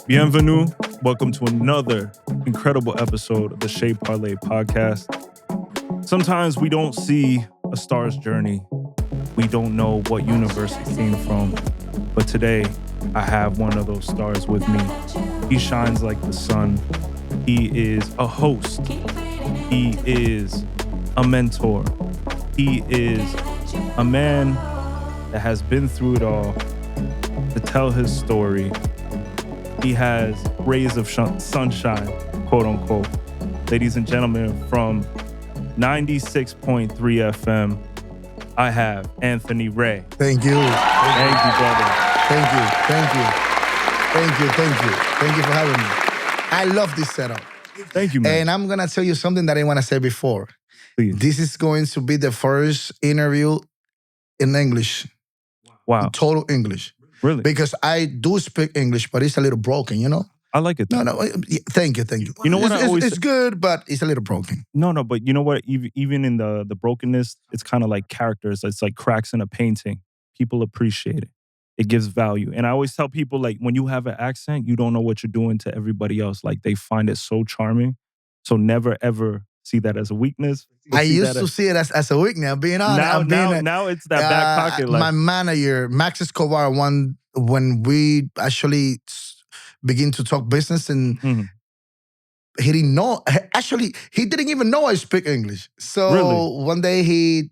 Bienvenue. Welcome to another incredible episode of the Chez Parlay podcast. Sometimes we don't see a star's journey. We don't know what universe it came from. But today, I have one of those stars with me. He shines like the sun. He is a host. He is a mentor. He is a man that has been through it all to tell his story. He has rays of sunshine, quote unquote. Ladies and gentlemen, from 96.3 FM, I have Anthony Rey. Thank you. Thank you, brother. Thank you for having me. I love this setup. Thank you, man. And I'm going to tell you something that I want to say before. Please. This is going to be the first interview in English. Wow. Total English. Really? Because I do speak English, but it's a little broken, you know? I like it. No, thank you. You know what it's good, but it's a little broken. No, but you know what? Even in the brokenness, it's kind of like characters. It's like cracks in a painting. People appreciate it. It gives value. And I always tell people, like, when you have an accent, you don't know what you're doing to everybody else. Like, they find it so charming. So never, ever see that as a weakness. I used to see it as a weakness. I'm being honest. Now it's that back pocket. Like, my manager, Max Escobar, when we actually begin to talk business, and he didn't know. Actually, he didn't even know I speak English. So really? One day he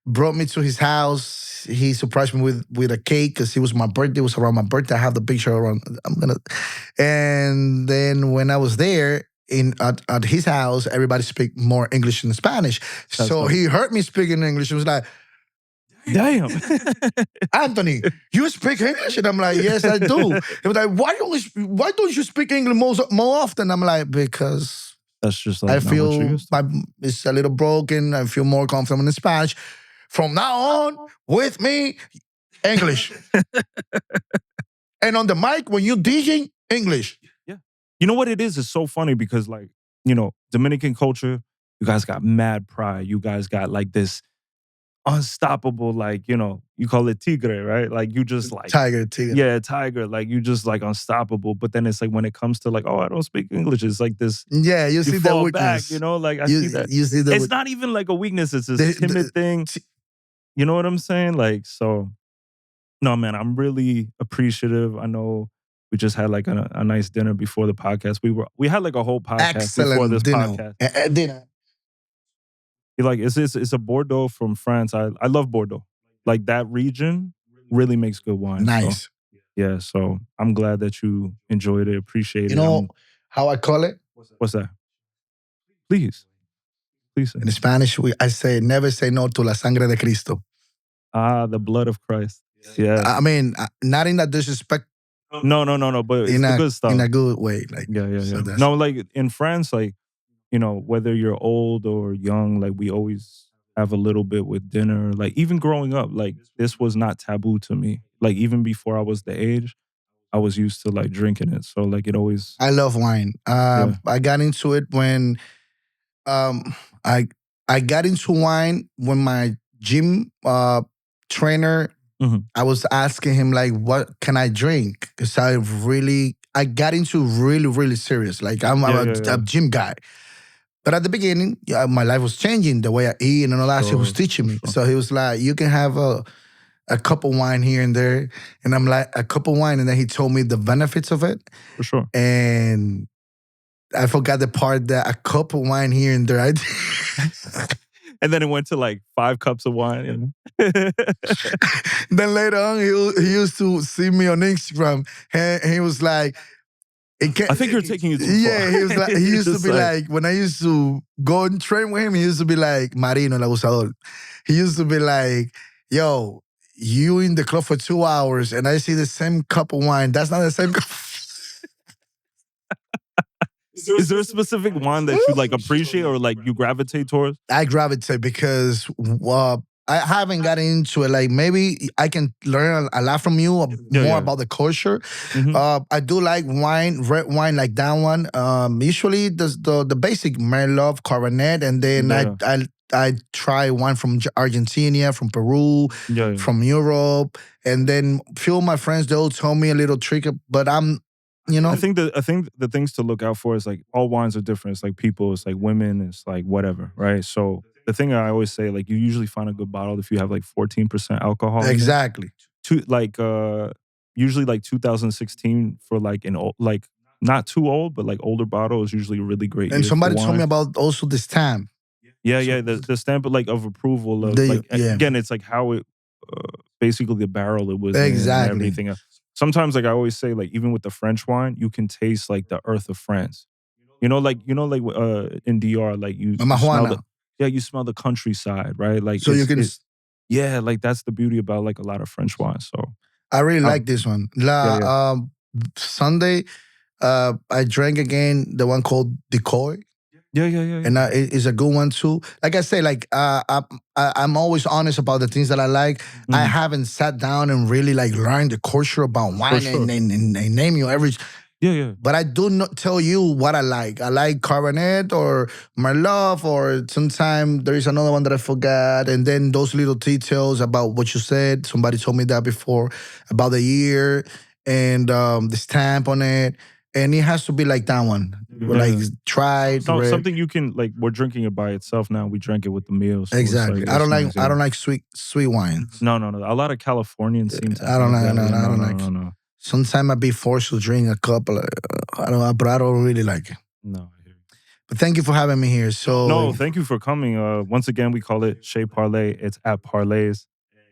brought me to his house. He surprised me with a cake because it was my birthday. It was around my birthday. I have the picture around. And then when I was there, at his house, everybody speak more English than Spanish. So he heard me speaking English. He was like, damn. Anthony, you speak English? And I'm like, yes, I do. He was like, why don't you speak English more often? I'm like, because that's just like I feel it's a little broken. I feel more comfortable in Spanish. From now on, with me, English. And on the mic, when you DJing, English. You know what it is? It's so funny because, like, you know, Dominican culture, you guys got mad pride. You guys got like this unstoppable, like, you know, you call it tigre, right? Like, you just like... Tiger. Yeah, tiger. Like, you just like unstoppable. But then it's like when it comes to like, oh, I don't speak English. It's like this... Yeah, you see the weakness. Back, you know, like I see that. You see it's not even like a weakness. It's this timid thing. You know what I'm saying? Like, so... No, man, I'm really appreciative. I know... We just had like a nice dinner before the podcast. We had like a whole podcast before this podcast. Dinner. Like it's a Bordeaux from France. I love Bordeaux. Like that region really makes good wine. Nice. So, yeah, so I'm glad that you enjoyed it, appreciate it. You know how I call it? What's that? Please say. In Spanish, I say never say no to la sangre de Cristo. The blood of Christ. Yeah. I mean, not in that disrespect. No, but it's the good stuff. In a good way. Like, yeah. So no, like in France, like, you know, whether you're old or young, like we always have a little bit with dinner. Like even growing up, like this was not taboo to me. Like even before I was the age, I was used to like drinking it. So like it always... I love wine. I got into it when I got into wine when my gym trainer... I was asking him, like, what can I drink? Because I got into really serious. Like, I'm a gym guy. But at the beginning, my life was changing. The way I eat and all that, he was teaching me. So he was like, you can have a cup of wine here and there. And I'm like, a cup of wine? And then he told me the benefits of it. For sure. And I forgot the part that a cup of wine here and there. And then it went to like 5 cups of wine. Then later on, he used to see me on Instagram, and he was like, I think you're taking it too far. Yeah, he was like, he used to be like, when I used to go and train with him, he used to be like, Marino, el abusador. He used to be like, yo, you in the club for 2 hours, and I see the same cup of wine. That's not the same cup. Is there a specific wine that you like appreciate or like you gravitate towards? I gravitate because I haven't gotten into it. Like maybe I can learn a lot from you more about the culture. I do like wine, red wine, like that one. Usually the basic Merlot, Cabernet, and then I try one from Argentina, from Peru, from Europe, and then few of my friends they'll tell me a little trick, but I think the things to look out for is like all wines are different. It's like people, it's like women, it's like whatever, right? So the thing I always say, like you usually find a good bottle if you have like 14% alcohol. Exactly. Usually like 2016 for like like not too old, but like older bottle is usually a really great. And somebody told me about also the stamp. Yeah, the stamp like of approval of again, it's like how it basically the barrel it was in and everything else. Sometimes, like I always say, like even with the French wine, you can taste like the earth of France. In DR, like you smell you smell the countryside, right? Like so you can, like that's the beauty about like a lot of French wine. So I really like this one. Sunday, I drank again the one called Decoy. Yeah. And it's a good one too. Like I say, like I'm always honest about the things that I like. I haven't sat down and really like learned the culture about wine and name you every. Yeah. But I do not tell you what I like. I like Cabernet or Merlot, or sometimes there is another one that I forgot. And then those little details about what you said. Somebody told me that before about the year and the stamp on it. And it has to be like that one. Like tried. Something you can like. We're drinking it by itself now. We drank it with the meals. So exactly. Like, I don't like sweet wines. No. A lot of Californians seem to. I don't like. No. Sometimes I be forced to drink a couple. But I don't really like it. No. But thank you for having me here. So no, thank you for coming. Once again, we call it Chez Parlay. It's at Parlays,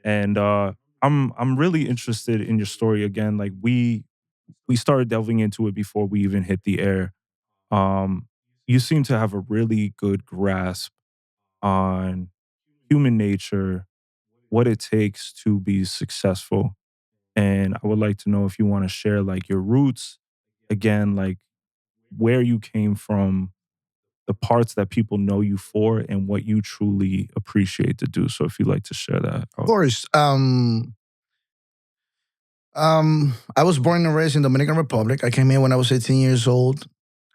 and I'm really interested in your story again. Like we started delving into it before we even hit the air. You seem to have a really good grasp on human nature, what it takes to be successful. And I would like to know if you want to share like your roots, again, like where you came from, the parts that people know you for, and what you truly appreciate to do. So if you'd like to share that. Of course. I was born and raised in Dominican Republic. I came here when I was 18 years old,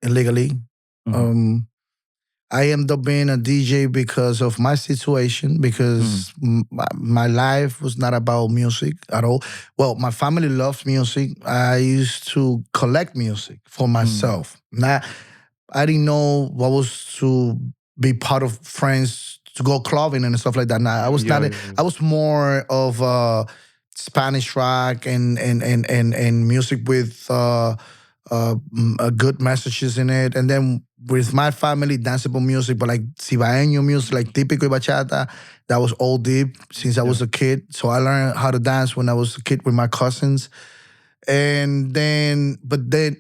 illegally. I ended up being a DJ because of my situation, because my life was not about music at all. Well, my family loves music. I used to collect music for myself. I didn't know what was to be part of friends to go clubbing and stuff like that. I was I was more of Spanish rock and music with good messages in it. And then with my family, danceable music, but like cibaeño music, like típico y bachata, that was all deep since I was a kid. So I learned how to dance when I was a kid with my cousins. And then,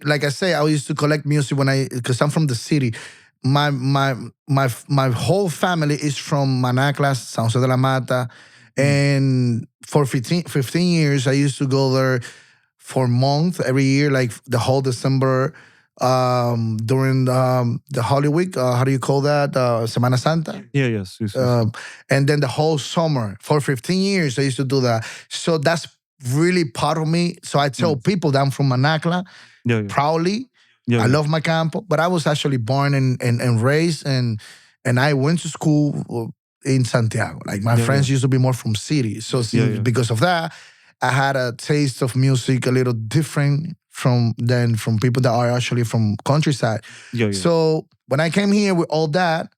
like I say, I used to collect music because I'm from the city. My whole family is from Manaclas, San Jose de la Mata. And for 15 years, I used to go there for a month every year, like the whole December, during the Holy Week. How do you call that? Semana Santa? Yes. And then the whole summer. For 15 years, I used to do that. So that's really part of me. So I tell people that I'm from Manacla proudly. I love my campo, but I was actually born and raised, and I went to school in Santiago. Like my friends used to be more from cities. So because of that, I had a taste of music a little different from people that are actually from countryside. So when I came here with all that,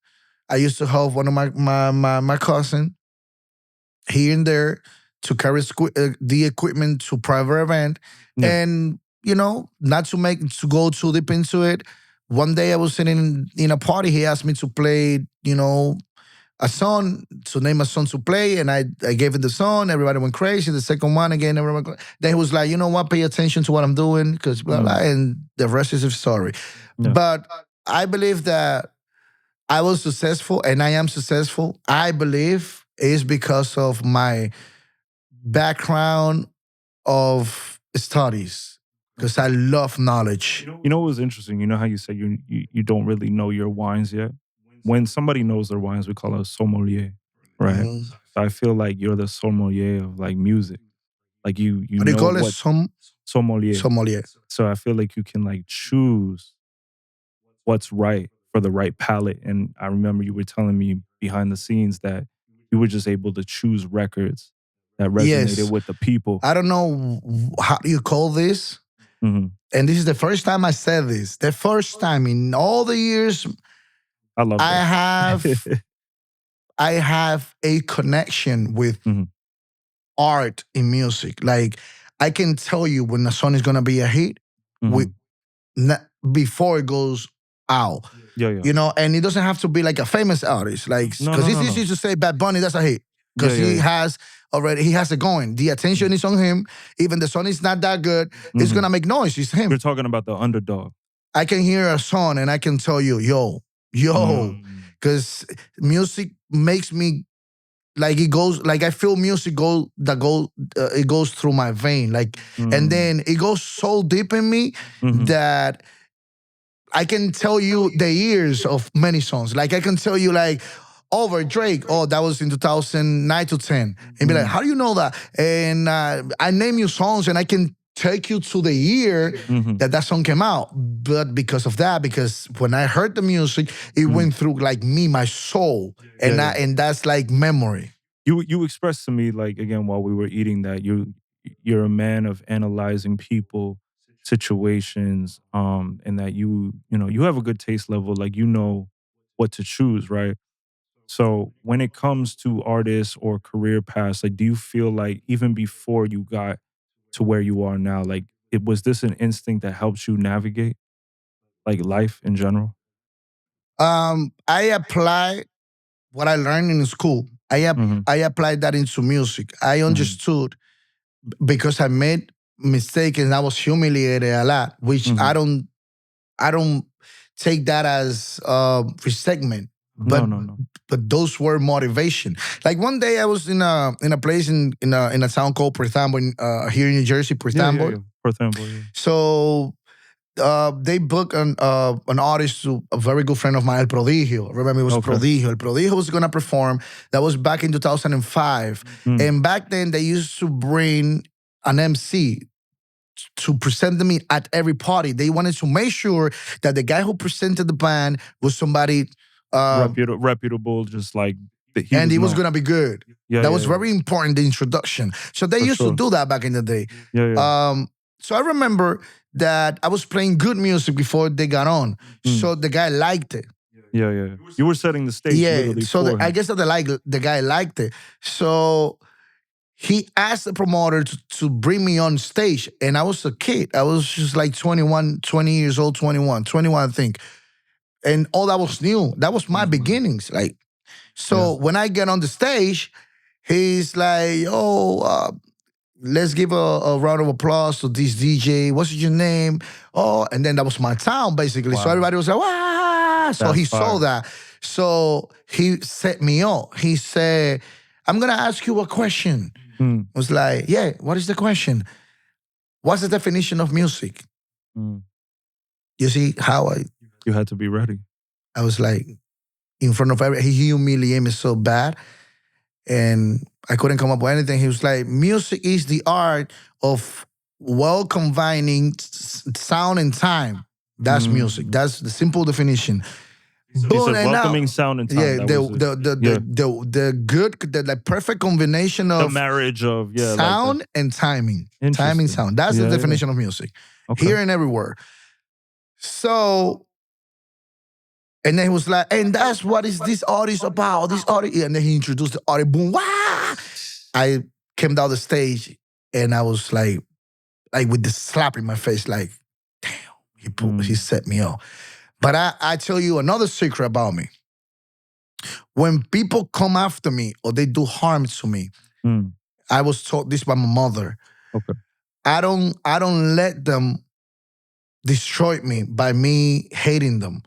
I used to help one of my cousin here and there to carry the equipment to private event. And, not to go too deep into it. One day I was sitting in a party. He asked me to play, a song, to name a song to play. And I gave it the song. Everybody went crazy. The second one again, everyone went crazy. Then he was like, you know what? Pay attention to what I'm doing, because blah, blah. And the rest is a story. But I believe that I was successful, and I am successful. I believe is because of my background of studies, because I love knowledge. You know what was interesting? You know how you said you don't really know your wines yet? When somebody knows their wines, we call it a sommelier. right? Mhm. So I feel like you're the sommelier of like music. Like you What do you know call it? what sommelier. Sommelier. So I feel like you can like choose what's right for the right palette. And I remember you were telling me behind the scenes that you were just able to choose records that resonated Yes. with the people. I don't know how you call this. Hmm. And this is the first time I said this. The first time in all the years I love I have that. I have a connection with Mhm. art in music. Like I can tell you when a song is gonna be a hit with Mhm. before it goes out. Yeah, yeah. You know, and it doesn't have to be like a famous artist. Like No, because no, it's no, easy no. to say Bad Bunny, that's a hit. Yeah, Because yeah, he has it going. The attention is on him. Even the song is not that good, yeah. it's Mhm. gonna make noise. It's him. You're talking about the underdog. I can hear a song and I can tell you, yo, Mm. because music makes me like it goes like I feel music it goes through my vein like, and Mm. then it goes so deep in me Mhm. that I can tell you the years of many songs. Like I can tell you like over Drake. Oh, that was in 2009 to 10. And be like, how do you know that? And I name you songs and I can take you to the year Mhm. that song came out. But because of that, because when I heard the music, it went through like me, my soul. And Yeah, yeah. and that's like memory. You expressed to me like again while we were eating that you're a man of analyzing people, situations, and that you know you have a good taste level. Like you know what to choose, right? So when it comes to artists or career paths, like do you feel like even before you got to where you are now, like it was this an instinct that helps you navigate like life in general? I apply what I learned in school. Hmm. I applied that into music. I Hmm. understood because I made mistakes and I was humiliated a lot, which Hmm. I don't take that as resentment, No, no, no. but those were motivation. Like one day I was in a place in a town called Perth Amboy, here in New Jersey, Perth Yeah, yeah, Amboy. yeah. For example, yeah. So they booked an artist, a very good friend of mine, El Prodigio. Remember, it was Okay. Prodigio. El Prodigio was gonna perform. That was back in 2005, Mm. and back then they used to bring an MC to present me at every party. They wanted to make sure that the guy who presented the band was somebody, Reputable, just like that he and was he was known. gonna be good. Yeah, That yeah, was yeah. very important, the introduction. So they For used to sure. do that back in the day. Yeah, yeah. So I remember that I was playing good music before they got on. Mm. So the guy liked it. Yeah, yeah, yeah. You were setting the stage Yeah. literally So for I him. guess that the guy liked it. So he asked the promoter to bring me on stage. And I was a kid. I was just like 21, 20 years old, 21, I think. And all that was new. That was my beginnings. Like, Yeah. so when I get on the stage, he's like, oh, let's give a round of applause to this DJ. What's your name? Oh, and then that was my town, basically. So Wow. everybody was like, wow. So That's he saw fire. that. So he set me up. He said, I'm going to ask you a question. Mm. I was like, yeah, what is the question? What's the definition of music? Mm. You see how You had to be ready. I was like, in front of everybody, he humiliated me so bad. And I couldn't come up with anything. He was like, music is the art of well combining sound and time. That's music. Mm. That's the simple definition. He But said and now, welcoming sound and time. yeah, That was it. Yeah. the good, the perfect combination The of marriage of sound and timing. Timing, interesting. sound. That's the Yeah, yeah. definition of music. Okay. Here and everywhere. So, and then he was like, and that's what is this artist about? This artist, and then he introduced the artist. Boom, wah! I came down the stage and I was like with this slap in my face, like, damn, he set me up. But I tell you another secret about me. When people come after me or they do harm to me, I was taught this by my mother. Okay. I don't let them destroy me by me hating them.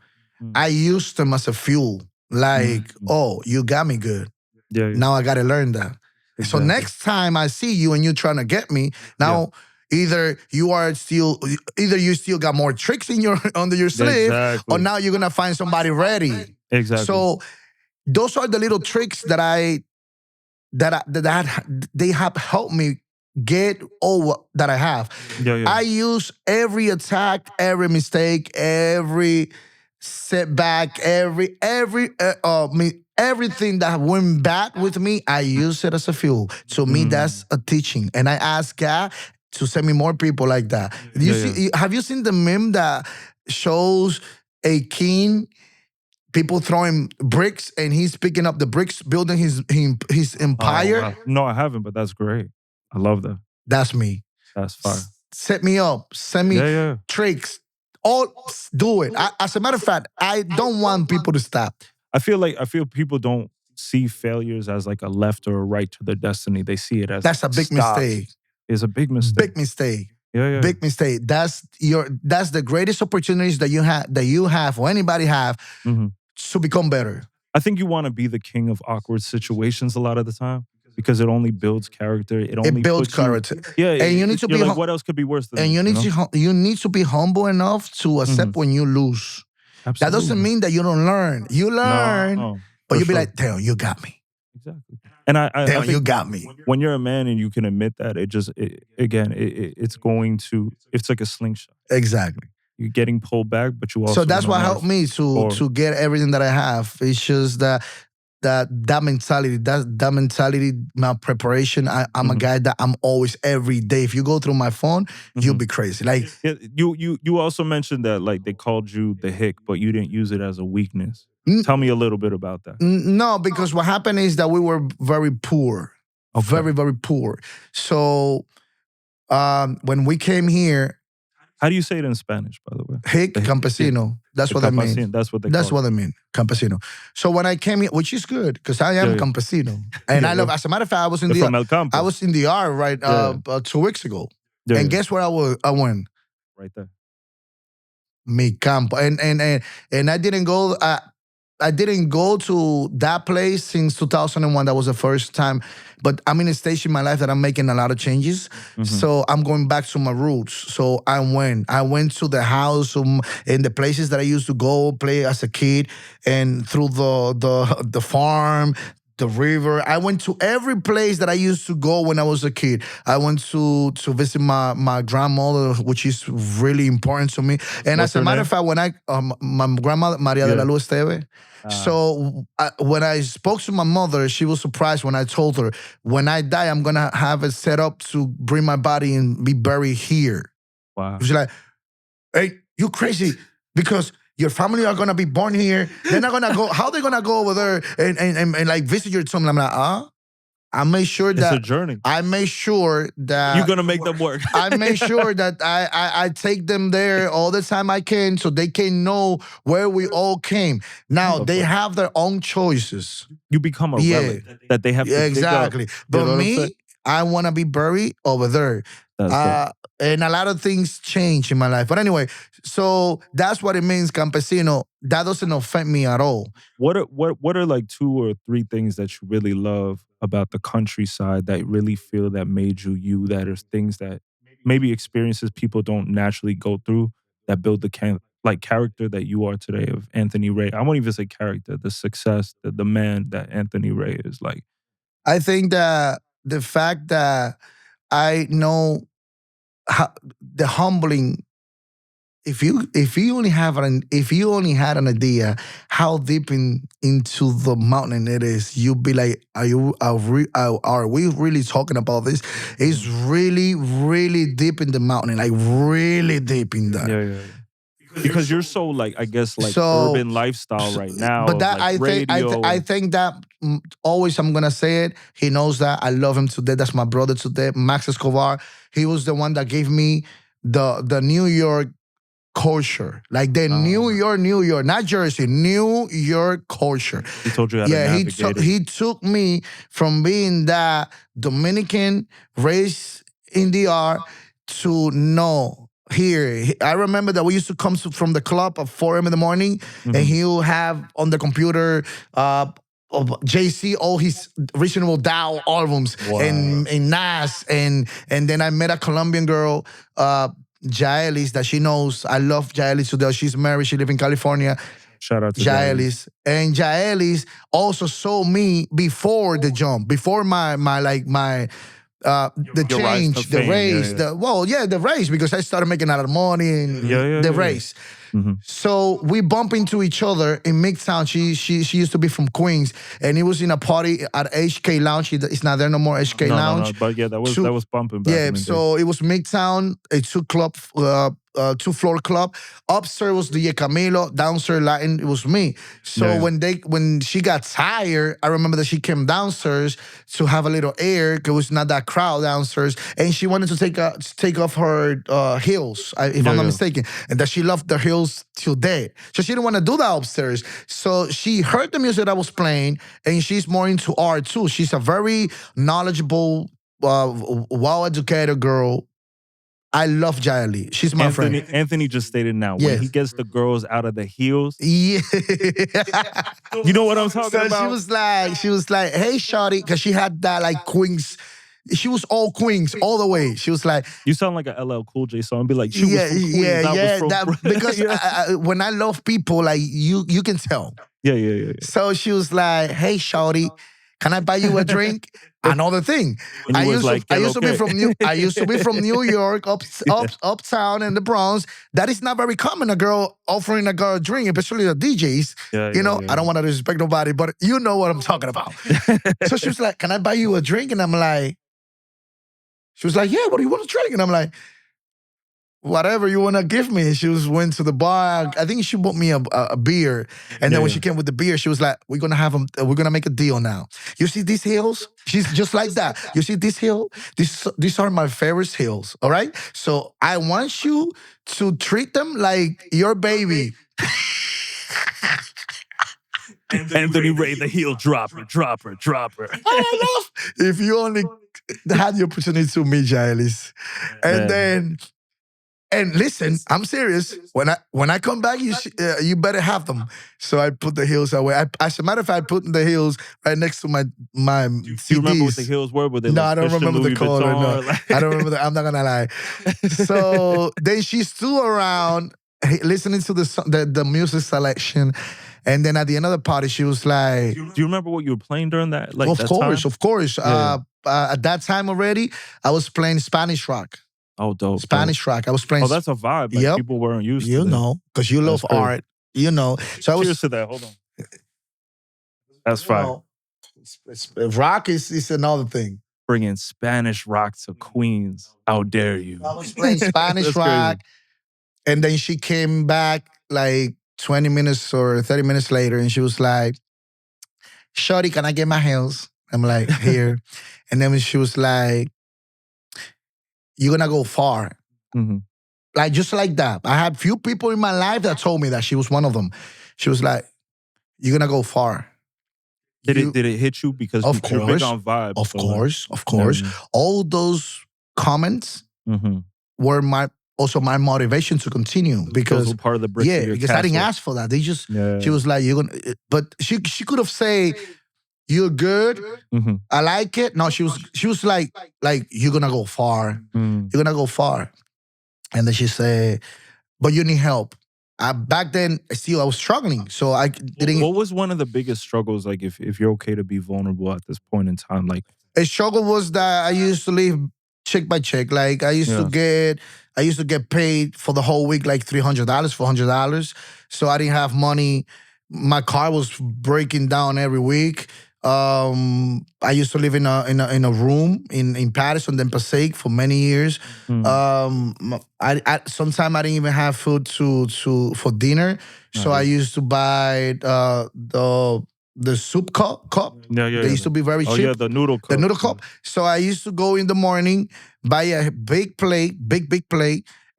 I use them as a fuel. Like, oh, you got me good. Yeah, yeah. Now I gotta learn that. So Exactly. next time I see you and you're trying to get me, now either you still got more tricks in your under your sleeve, Exactly. or now you're gonna find somebody ready. Exactly. So those are the little tricks that I that they have helped me get all that I have. I use every attack, every mistake, every setback, everything that went bad with me, I use it as a fuel. To me, that's a teaching. And I ask God to send me more people like that. Have you seen the meme that shows a king, people throwing bricks, and he's picking up the bricks, building his empire? Oh, wow. No, I haven't, but that's great. I love that. That's me. That's fire. Set me up. Send me tricks. All do it. As a matter of fact, I don't want people to stop. I feel people don't see failures as like a left or a right to their destiny. They see it as that's a big mistake. It's a big mistake. Big mistake. Big mistake. That's the greatest opportunities that you have or anybody have to become better. I think you want to be the king of awkward situations a lot of the time because it only builds character. It builds character. And you need to be like, what else could be worse than this? And you need to be humble enough to accept when you lose. Absolutely. That doesn't mean that you don't learn. You learn, but you'll be like, damn, you got me. Exactly. And I damn, you got me. When you're a man and you can admit that, it's like a slingshot. Exactly. You're getting pulled back, but you also. So that's what helped me to get everything that I have. It's just that mentality, my preparation. I'm a guy that I'm always every day. If you go through my phone, you'll be crazy. Like you also mentioned that like they called you the hick, but you didn't use it as a weakness. Tell me a little bit about that. No, because what happened is that we were very poor, very, very poor. So when we came here. How do you say it in Spanish, by the way? Hick, campesino. That's what I mean. That's what I mean, campesino. So when I came here, which is good, because I am campesino. And I love, as a matter of fact, I was in the R right 2 weeks ago. And guess where I went? Right there. Mi campo. And I didn't go to that place since 2001. That was the first time. But I'm in a stage in my life that I'm making a lot of changes. So I'm going back to my roots. So I went to the house and the places that I used to go play as a kid, and through the farm, the river. I went to every place that I used to go when I was a kid. I went to visit my grandmother, which is really important to me. And as a matter of fact, when my grandmother, Maria de la Luz Esteve. So when I spoke to my mother, she was surprised when I told her, when I die, I'm going to have it set up to bring my body and be buried here. Wow. She's like, hey, you crazy, because your family are gonna be born here. They're not gonna go. How they gonna go over there and like visit your tomb? I'm like, I made sure that it's a journey. I made sure that you're gonna make them work. I made sure that I take them there all the time I can, so they can know where we all came. Now they have their own choices. You become a relic that they have to exactly. Pick up. But me, I want to be buried over there. And a lot of things change in my life. But anyway, so that's what it means, campesino. That doesn't offend me at all. What are like 2 or 3 things that you really love about the countryside that really feel that made you you, that is things that maybe experiences people don't naturally go through that build the character that you are today of Anthony Rey? I won't even say character, the success, the man that Anthony Rey is like. I think that the fact that I know the humbling. If you only had an idea how deep into the mountain it is, you'd be like, are we really talking about this? It's really, really deep in the mountain, like really deep in that. Yeah. Because you're so urban lifestyle right now. But that I think that always I'm gonna say it. He knows that I love him to death. That's my brother to death, Max Escobar. He was the one that gave me the New York culture, like the New York, not Jersey, New York culture. He told you how to navigate it. He took me from being that Dominican raised in the R to know. Here, I remember that we used to come from the club at 4 a.m. in the morning, and he'll have on the computer JC all his Reasonable Doubt albums and Nas, and then I met a Colombian girl, Jaelis, that she knows. I love Jaelis today. She's married. She lives in California. Shout out to Jaelis. And Jaelis also saw me before the jump, before the change, the race, the race, because I started making a lot of money in the race. Mm-hmm. So we bump into each other in Midtown. She used to be from Queens, and it was in a party at HK Lounge. It's not there no more. HK Lounge. No, but yeah, that was bumping back. Yeah, so it was Midtown, a two-floor club. Upstairs was the Camilo, downstairs Latin. It was me. So when she got tired, I remember that she came downstairs to have a little air because it was not that crowd downstairs, and she wanted to take off her heels, if I'm not mistaken, and that she loved the heels till day. So she didn't want to do that upstairs. So she heard the music that I was playing, and she's more into art too. She's a very knowledgeable, well-educated girl. I love Jaeli. She's my friend. Anthony just stated now, when he gets the girls out of the heels. Yeah. You know what I'm talking about? She was like, hey, shawty, because she had that like Queens. She was all Queens all the way. She was like, you sound like a LL Cool J song. Be like, she was from Queens. Because when I love people, like you can tell. Yeah. So she was like, hey, shawty, can I buy you a drink? Another thing. I used to be from New York, uptown in the Bronx. That is not very common, a girl offering a girl a drink, especially the DJs. I don't want to disrespect nobody, but you know what I'm talking about. So she was like, can I buy you a drink? And I'm like, she was like, yeah, what do you want to drink? And I'm like, whatever you want to give me. She went to the bar. I think she bought me a beer. And then when she came with the beer, she was like, we're going to make a deal now. You see these heels? She's just like that. You see this heel? These are my favorite heels, all right? So I want you to treat them like your baby. Anthony Rey, the heel dropper. I love if you only had the opportunity to meet Jaelis. And listen, I'm serious. When I come back, you better have them. So I put the heels away. As a matter of fact, I put the heels right next to my CDs. Do you remember what the heels were? Were they no, I don't remember the color. No. I don't remember. I'm not gonna lie. So then she stood around listening to the music selection. And then at the end of the party, she was like... Do you remember what you were playing during that? Of course. Yeah. At that time already, I was playing Spanish rock. Oh, dope. Spanish rock. I was playing... Oh, that's a vibe. Like, people weren't used to that. You know, because you love art. You know. So cheers to that. Hold on. That's fine. Rock is another thing. Bringing Spanish rock to Queens. How dare you? I was playing Spanish rock. Crazy. And then she came back like 20 minutes or 30 minutes later, and she was like, shorty, can I get my heels? I'm like, here. And then she was like, you're going to go far. Mm-hmm. Like, just like that. I had few people in my life that told me that. She was one of them. She was like, you're going to go far. Did it hit you? Because you're big on vibes. Of course. Mm-hmm. All those comments were also my motivation to continue, because part of the brick of your because castle. I didn't ask for that. They just she was like, "You're gonna," but she could have said, "You're good, I like it." No, she was like you're gonna go far, you're gonna go far, and then she said, "But you need help." Back then, I was struggling, so I didn't. What was one of the biggest struggles? Like, if you're okay to be vulnerable at this point in time, like a struggle was that I used to live check by check. Like I used to get paid for the whole week like $300, $400. So I didn't have money. My car was breaking down every week. I used to live in a room in Paris on the Passaic for many years. Sometimes I didn't even have food for dinner. So I used to buy the soup cup. They used to be very cheap. Oh, yeah, the noodle cup. The noodle cup. So I used to go in the morning, buy a big plate,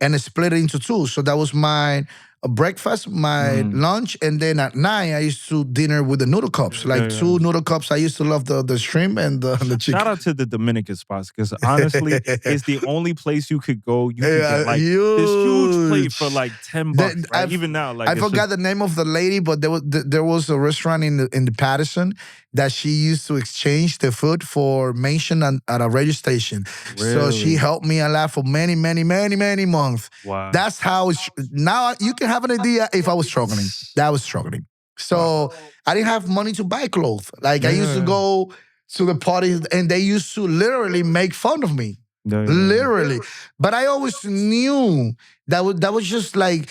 and split it into two. So that was my breakfast, my lunch, and then at night I used to dinner with the noodle cups. Two noodle cups. I used to love the shrimp and the chicken. Shout out to the Dominican spots, because honestly, it's the only place you could go. You could get like this huge plate for like $10. Right? Even now, like I forgot the name of the lady, but there was a restaurant in the Patterson that she used to exchange the food for mention at a radio station. Really? So she helped me a lot for many months. Wow. That's how now you can didn't have an idea if I was struggling. That was struggling. So I didn't have money to buy clothes. Like I used to go to the parties and they used to literally make fun of me. Literally. But I always knew that was just like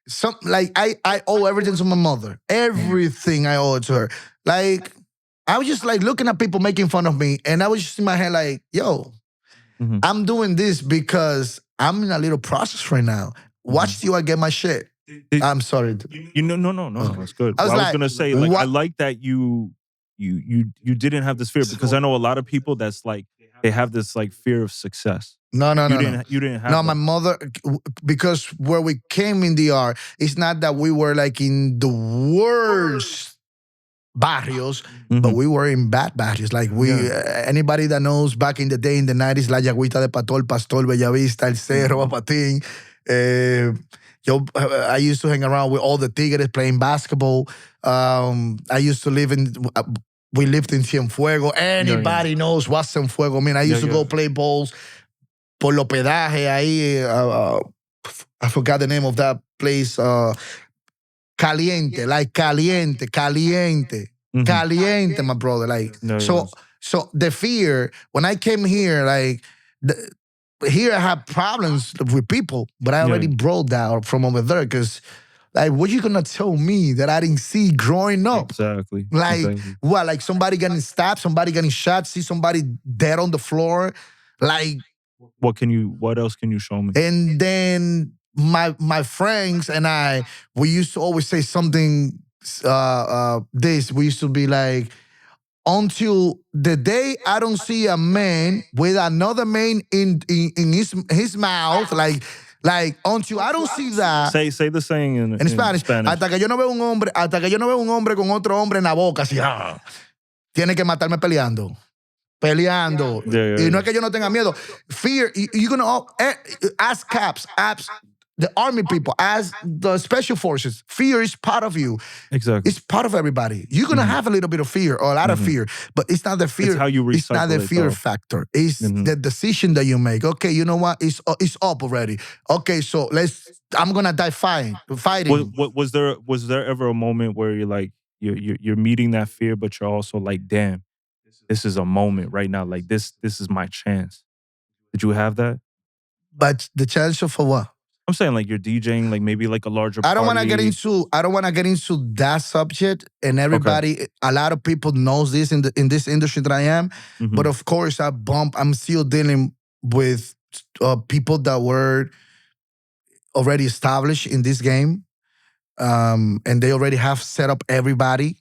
I owe everything to my mother. Everything I owe it to her. Like I was just like looking at people making fun of me and I was just in my head like, yo, I'm doing this because I'm in a little process right now. Watch till I get my shit. I'm sorry. No, it's good. I was gonna say, like, I like that you didn't have this fear because I know a lot of people that's like they have this like fear of success. No. You didn't have No, my mother, because where we came in DR, it's not that we were like in the worst barrios, but we were in bad barrios. Like anybody that knows back in the day in the 90s, La Yagüita de Pato, El Pastor, Bellavista, El Cerro, Papatín. I used to hang around with all the tigres playing basketball. I used to live we lived in Cienfuegos. Anybody knows what's Cienfuegos. I mean, I used to go play balls por el hospedaje ahí. I forgot the name of that place. Caliente, like caliente, my brother. Like so the fear when I came here, like here I have problems with people, but I already brought that from over there because, like, what you gonna tell me that I didn't see growing up? Exactly. Like what? Like somebody getting stabbed, somebody getting shot, see somebody dead on the floor, like. What else can you show me? And then my friends and we used to always say something. We used to be like, until the day I don't see a man with another man in his mouth, like until I don't see that. Say the saying in Spanish. Hasta que yo no veo un hombre con otro hombre en la boca, así, tiene que matarme peleando. Y no es que yo no tenga miedo. Fear, you're gonna ask cops, the army people, as the special forces. Fear is part of you. Exactly. It's part of everybody. You're gonna have a little bit of fear or a lot of fear, but it's not the fear. It's how you recycle. It's not the fear factor. It's the decision that you make. Okay, you know what? It's up already. Okay, so I'm gonna die fighting. Was there ever a moment where you're like you're meeting that fear, but you're also like, damn, this is a moment right now. Like this is my chance. Did you have that? But the chance for what? I'm saying like you're DJing, like maybe like a larger party. I don't want to get into that subject. And everybody, a lot of people knows this in this industry that I am. But of course, I'm still dealing with people that were already established in this game, and they already have set up everybody,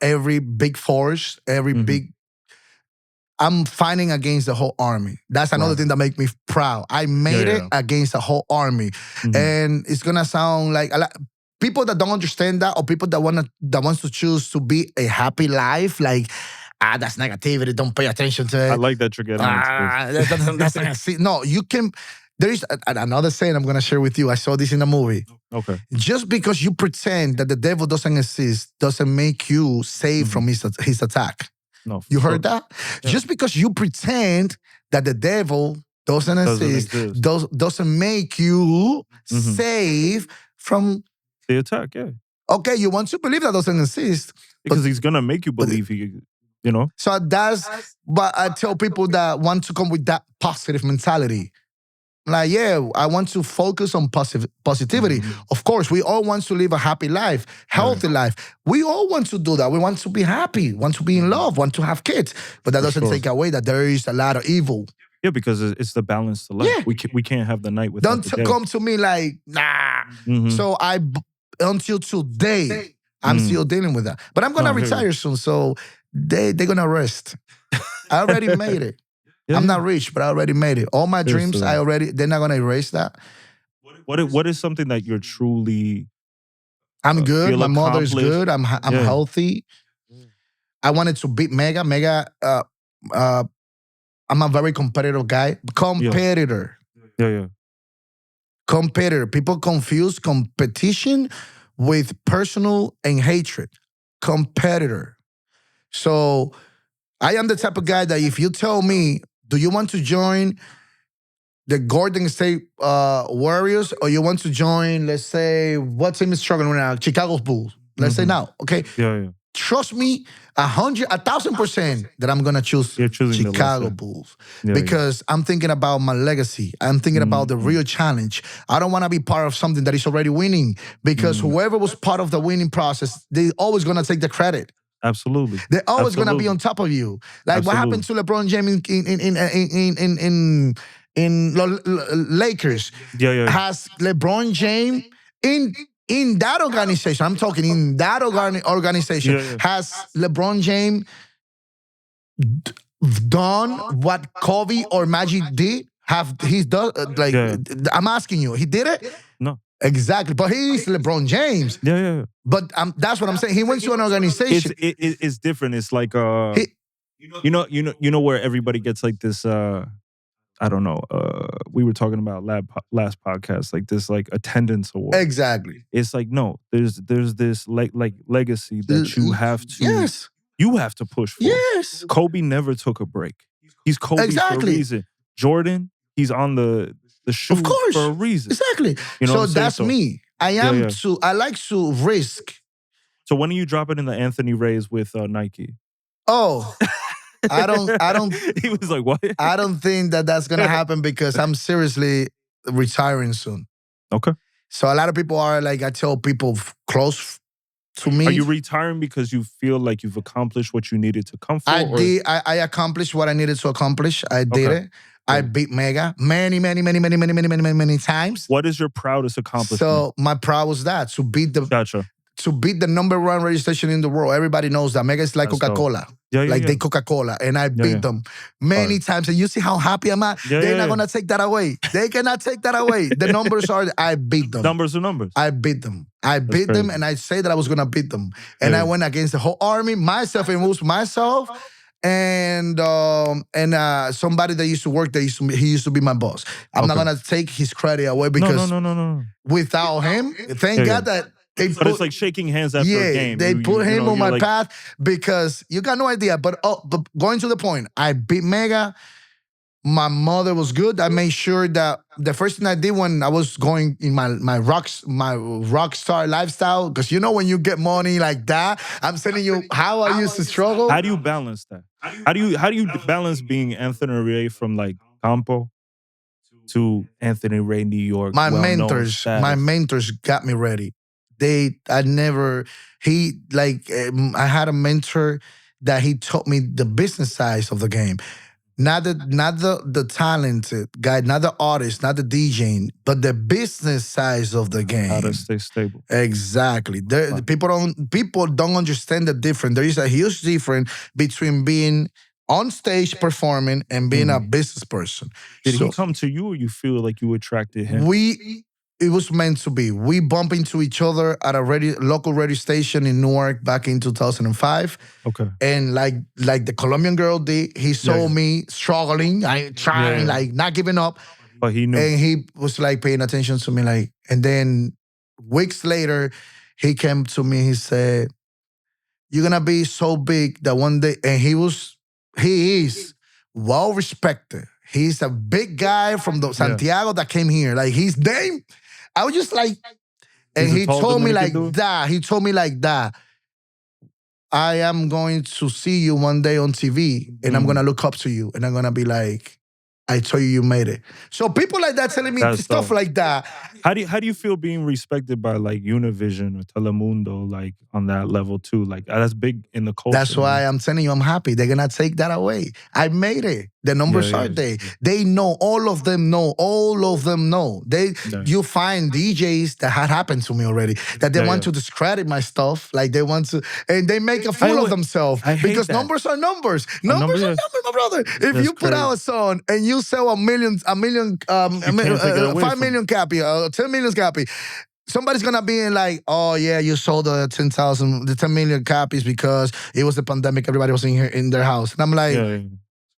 every big force, every big. I'm fighting against the whole army. That's another thing that makes me proud. I made it against the whole army. And it's gonna sound like a lot people that don't understand that, or people that wants to choose to be a happy life, like, that's negativity, don't pay attention to it. I like that you're getting that's not, no, you can. There is another saying I'm gonna share with you. I saw this in a movie. Okay. Just because you pretend that the devil doesn't exist doesn't make you safe from his attack. No, you heard that? Yeah. Just because you pretend that the devil doesn't exist doesn't make you safe from the attack. Yeah. Okay, you want to believe that doesn't exist because he's gonna make you believe you know. So but I tell people that want to come with that positive mentality. Like, I want to focus on positivity. Of course, we all want to live a happy life, healthy life. We all want to do that. We want to be happy, want to be in love, want to have kids. But that doesn't take away that there is a lot of evil. Yeah, because it's the balance to life. Yeah. We can't have the night without the day. Don't come to me like, nah. So until today, I'm still dealing with that. But I'm going to retire soon, so they're going to rest. I already made it. Yeah. I'm not rich, but I already made it. All my dreams, they're not gonna erase that. What is something that you're truly I'm good. My mother is good. I'm healthy. I wanted to beat Mega. I'm a very competitive guy. Competitor. Yeah. Competitor. People confuse competition with personal and hatred. Competitor. So I am the type of guy that if you tell me, do you want to join the Golden State Warriors, or you want to join, let's say, what team is struggling right now? Chicago Bulls. Let's say now, okay? Yeah. Trust me, 1,000% that I'm gonna choose Chicago Bulls because I'm thinking about my legacy. I'm thinking about the real challenge. I don't want to be part of something that is already winning because whoever was part of the winning process, they always gonna take the credit. Absolutely, they're always gonna be on top of you. Like what happened to LeBron James in Lakers? Has LeBron James in that organization, I'm talking in that organization, has LeBron James done what Kobe or Magic did? He's done I'm asking you, he did it? No. Exactly, but he's LeBron James. Yeah. But that's what I'm saying. He went to an organization. It's different. It's like you know where everybody gets like this. I don't know. We were talking about last podcast, like this, like attendance award. Exactly. It's like no, there's this like legacy that you have to. Yes. You have to push for. Yes. Kobe never took a break. He's Kobe for a reason. Jordan, he's on the shoe for a reason. Exactly. You know so that's me. I like to risk. So when are you dropping in the Anthony Reys with Nike? Oh. I don't. He was like, what? I don't think that's gonna happen because I'm seriously retiring soon. Okay. So a lot of people are like, I tell people close to me. Are you retiring because you feel like you've accomplished what you needed to come for? I accomplished what I needed to accomplish. I did it. I beat Mega many times. What is your proudest accomplishment? So my proud was that to beat the. Gotcha. To beat the #1 radio station in the world. Everybody knows that. Mega is like Coca-Cola. They Coca-Cola. And I beat them many times. And you see how happy I'm at? They're not going to take that away. They cannot take that away. The numbers are, I beat them. Numbers are numbers. I beat them. I beat them and I say that I was going to beat them. And I went against the whole army, myself, and moves myself. And somebody that used to work there, he used to be my boss. I'm not going to take his credit away because no. Without him, thank God that but it's like shaking hands after a game. They put him on my path because you got no idea. But going to the point, I beat Mega. My mother was good. I made sure that the first thing I did when I was going in my rock star lifestyle, because you know when you get money like that, I'm telling you how I used to struggle. How do you balance that? How do you balance being Anthony Rey from like Campo to Anthony Rey, New York? My mentors got me ready. I had a mentor that he taught me the business side of the game. Not the talented guy, not the artist, not the DJing, but the business side of the game. How to stay stable. Exactly. People don't understand the difference. There is a huge difference between being on stage performing and being a business person. Did he come to you or you feel like you attracted him? It was meant to be. We bumped into each other at a local radio station in Newark back in 2005. Okay. And like the Colombian girl did, he saw me struggling, trying, like not giving up. But he knew. And he was like paying attention to me. Like, and then weeks later, he came to me, he said, "You're gonna be so big that one day," and he is well respected. He's a big guy from Santiago that came here. Like his name, I was just like, and he told me like that. He told me like that. I am going to see you one day on TV, and I'm gonna look up to you, and I'm gonna be like, I told you made it. So people like that telling me stuff like that. How do you feel being respected by like Univision or Telemundo, like on that level too? Like that's big in the culture. That's why I'm telling you I'm happy. They're gonna take that away. I made it. The numbers are there. They know. All of them know. You find DJs that had happened to me already that they want to discredit my stuff. Like they want to, and they make a fool of themselves because numbers are numbers. Numbers are numbers, my brother. If you put out a song and you sell 5 million copy, 10 million copy. Somebody's gonna be in like, oh yeah, you sold the 10 million copies because it was the pandemic. Everybody was in their house, and I'm like,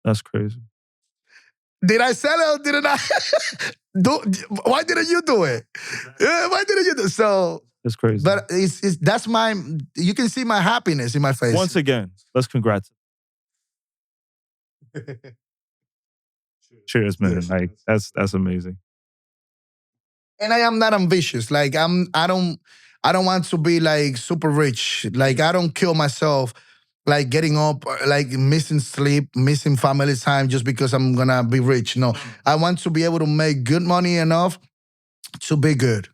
that's crazy. Did I sell it or did I? Why didn't you do it? Why didn't you do it? So it's crazy. But that's you can see my happiness in my face. Once again, let's congrats. Cheers, man. Yes. Like that's amazing. And I am not ambitious. Like I don't want to be like super rich. Like I don't kill myself like getting up, like missing sleep, missing family time just because I'm gonna be rich. No. I want to be able to make good money enough to be good.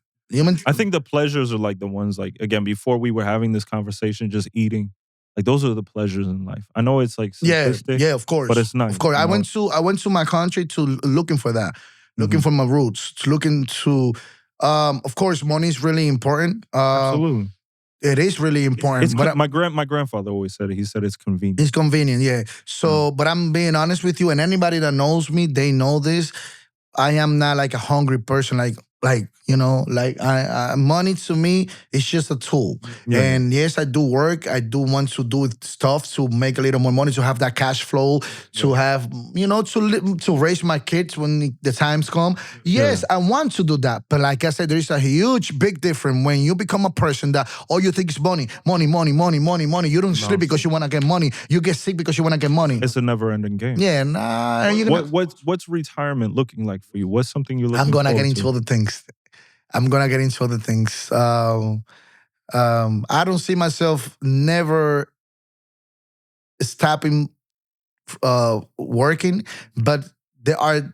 I think the pleasures are like the ones like again before we were having this conversation, just eating. Like those are the pleasures in life. I know it's like simplistic, yeah, of course, but it's nice. Of course, I went to my country to looking for that, looking for my roots, to looking to. Of course, money is really important. Absolutely, it is really important. It's but my grandfather always said it. He said it's convenient. It's convenient, yeah. So, but I'm being honest with you, and anybody that knows me, they know this. I am not like a hungry person. Like money to me is just a tool. Yeah. And yes, I do work. I do want to do stuff to make a little more money, to have that cash flow, to have to raise my kids when the times come. Yes, I want to do that. But like I said, there is a huge, big difference when you become a person that all you think is money, money, money, money, money, money. You don't sleep because you want to get money. You get sick because you want to get money. It's a never-ending game. Yeah, nah. What's retirement looking like for you? What's something you're looking I'm gonna get into to? other things. I'm gonna get into other things. I don't see myself never stopping working, but there are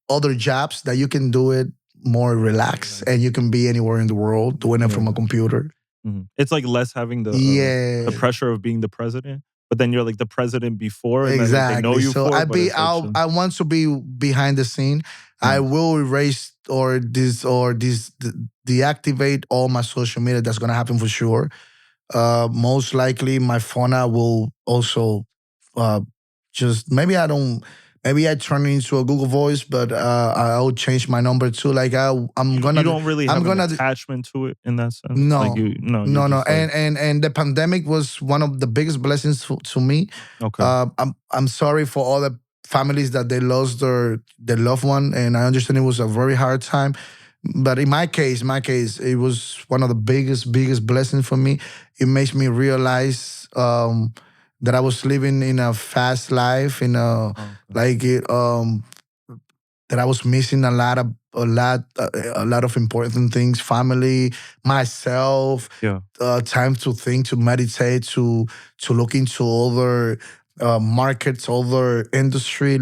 other jobs that you can do it more relaxed, and you can be anywhere in the world doing it from a computer. Mm-hmm. It's like less having the pressure of being the president. But then you're like the president before, and exactly. Then they know you so for I I want to be behind the scene. I will erase or deactivate all my social media. That's gonna happen for sure. Most likely, my phone will also just maybe I turn it into a Google Voice, but I'll change my number too. Like I'm gonna. You don't really have an attachment to it in that sense. No, like no. Like, and the pandemic was one of the biggest blessings to me. Okay. I'm sorry for all the families that they lost their loved one, and I understand it was a very hard time. But in my case, it was one of the biggest blessings for me. It makes me realize that I was living in a fast life, that I was missing a lot of important things, family, myself, time to think, to meditate, to look into other markets, other industry,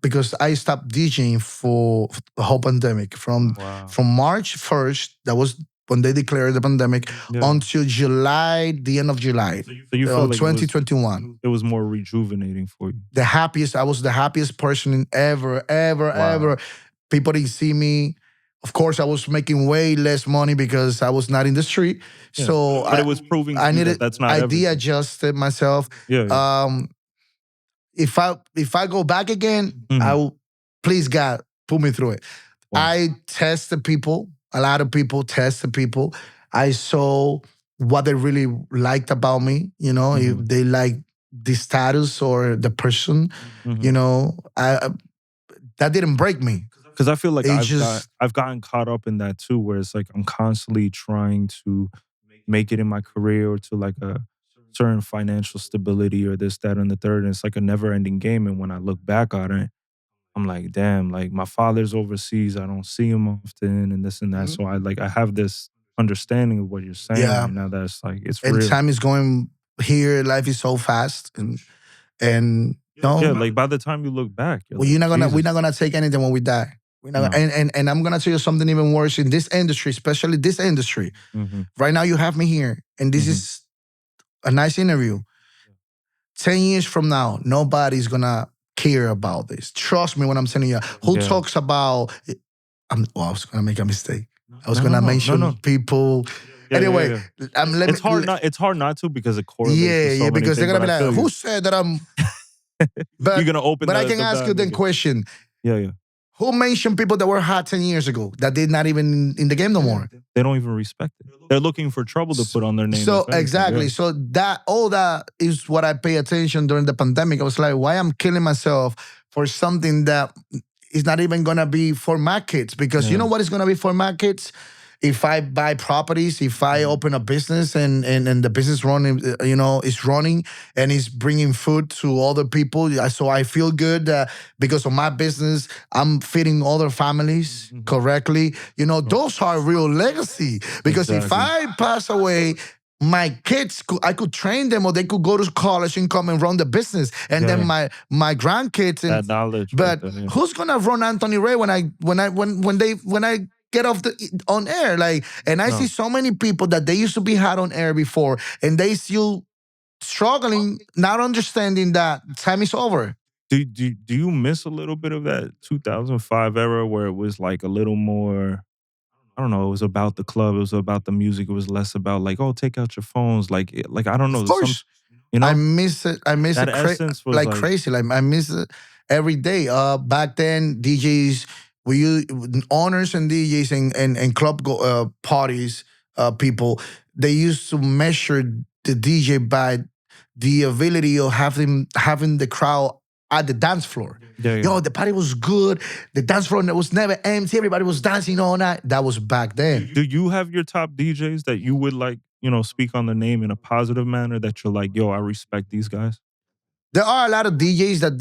because I stopped DJing for the whole pandemic from March 1st. That was when they declared the pandemic until July, the end of July, so you felt like 2021. It was more rejuvenating for you. I was the happiest person ever. People didn't see me. Of course, I was making way less money because I was not in the street. Yeah. So but it was proving to me that that's not everything. I de-adjusted myself. If I go back again, I will, please God, put me through it. Wow. I tested people. A lot of people tested people. I saw what they really liked about me. If they like the status or the person, that didn't break me. Because I feel like I've gotten caught up in that too, where it's like I'm constantly trying to make it in my career or to like a certain financial stability or this, that, and the third. And it's like a never-ending game. And when I look back on it, I'm like, damn, like my father's overseas. I don't see him often and this and that. So I have this understanding of what you're saying right now. That's like, it's real. And time is going here. Life is so fast. And like by the time you look back, we're not gonna take anything when we die. We're not and I'm gonna tell you something even worse in this industry, especially this industry. Right now you have me here, and this is a nice interview. 10 years from now, nobody's gonna care about this. Trust me when I'm telling you. Who talks about? I was gonna make a mistake. I was gonna mention people. Anyway, it's hard not to because it correlates. Yeah, because they're gonna be like, "Who said that I'm?" But you're gonna open. But I can ask you the question. Yeah. Who mentioned people that were hot 10 years ago that did not even in the game no more? They don't even respect it. They're looking for trouble to put on their name. So exactly. So all that is what I pay attention during the pandemic. I was like, why I'm killing myself for something that is not even gonna be for my kids? Because you know what is gonna be for my kids? if I buy properties, if I open a business and the business running, is running and is bringing food to other people, so I feel good because of my business, I'm feeding other families correctly. Those are real legacy. Because if I pass away, my kids, I could train them, or they could go to college and come and run the business, and then my grandkids. That knowledge. But who's gonna run Anthony Rey when I get off on air? And I see so many people that they used to be had on air before, and they still struggling, not understanding that time is over. Do you miss a little bit of that 2005 era where it was like a little more? I don't know. It was about the club. It was about the music. It was less about like, oh, take out your phones. Like I don't know. Of course, I miss it. I miss that it essence was like crazy. Like I miss it every day. Back then, DJs, we use owners and DJs and club parties. People, they used to measure the DJ by the ability of having the crowd at the dance floor. Yo, the party was good. The dance floor was never empty. Everybody was dancing all night. That was back then. Do you have your top DJs that you would like, speak on the name in a positive manner, that you're like, yo, I respect these guys? There are a lot of DJs that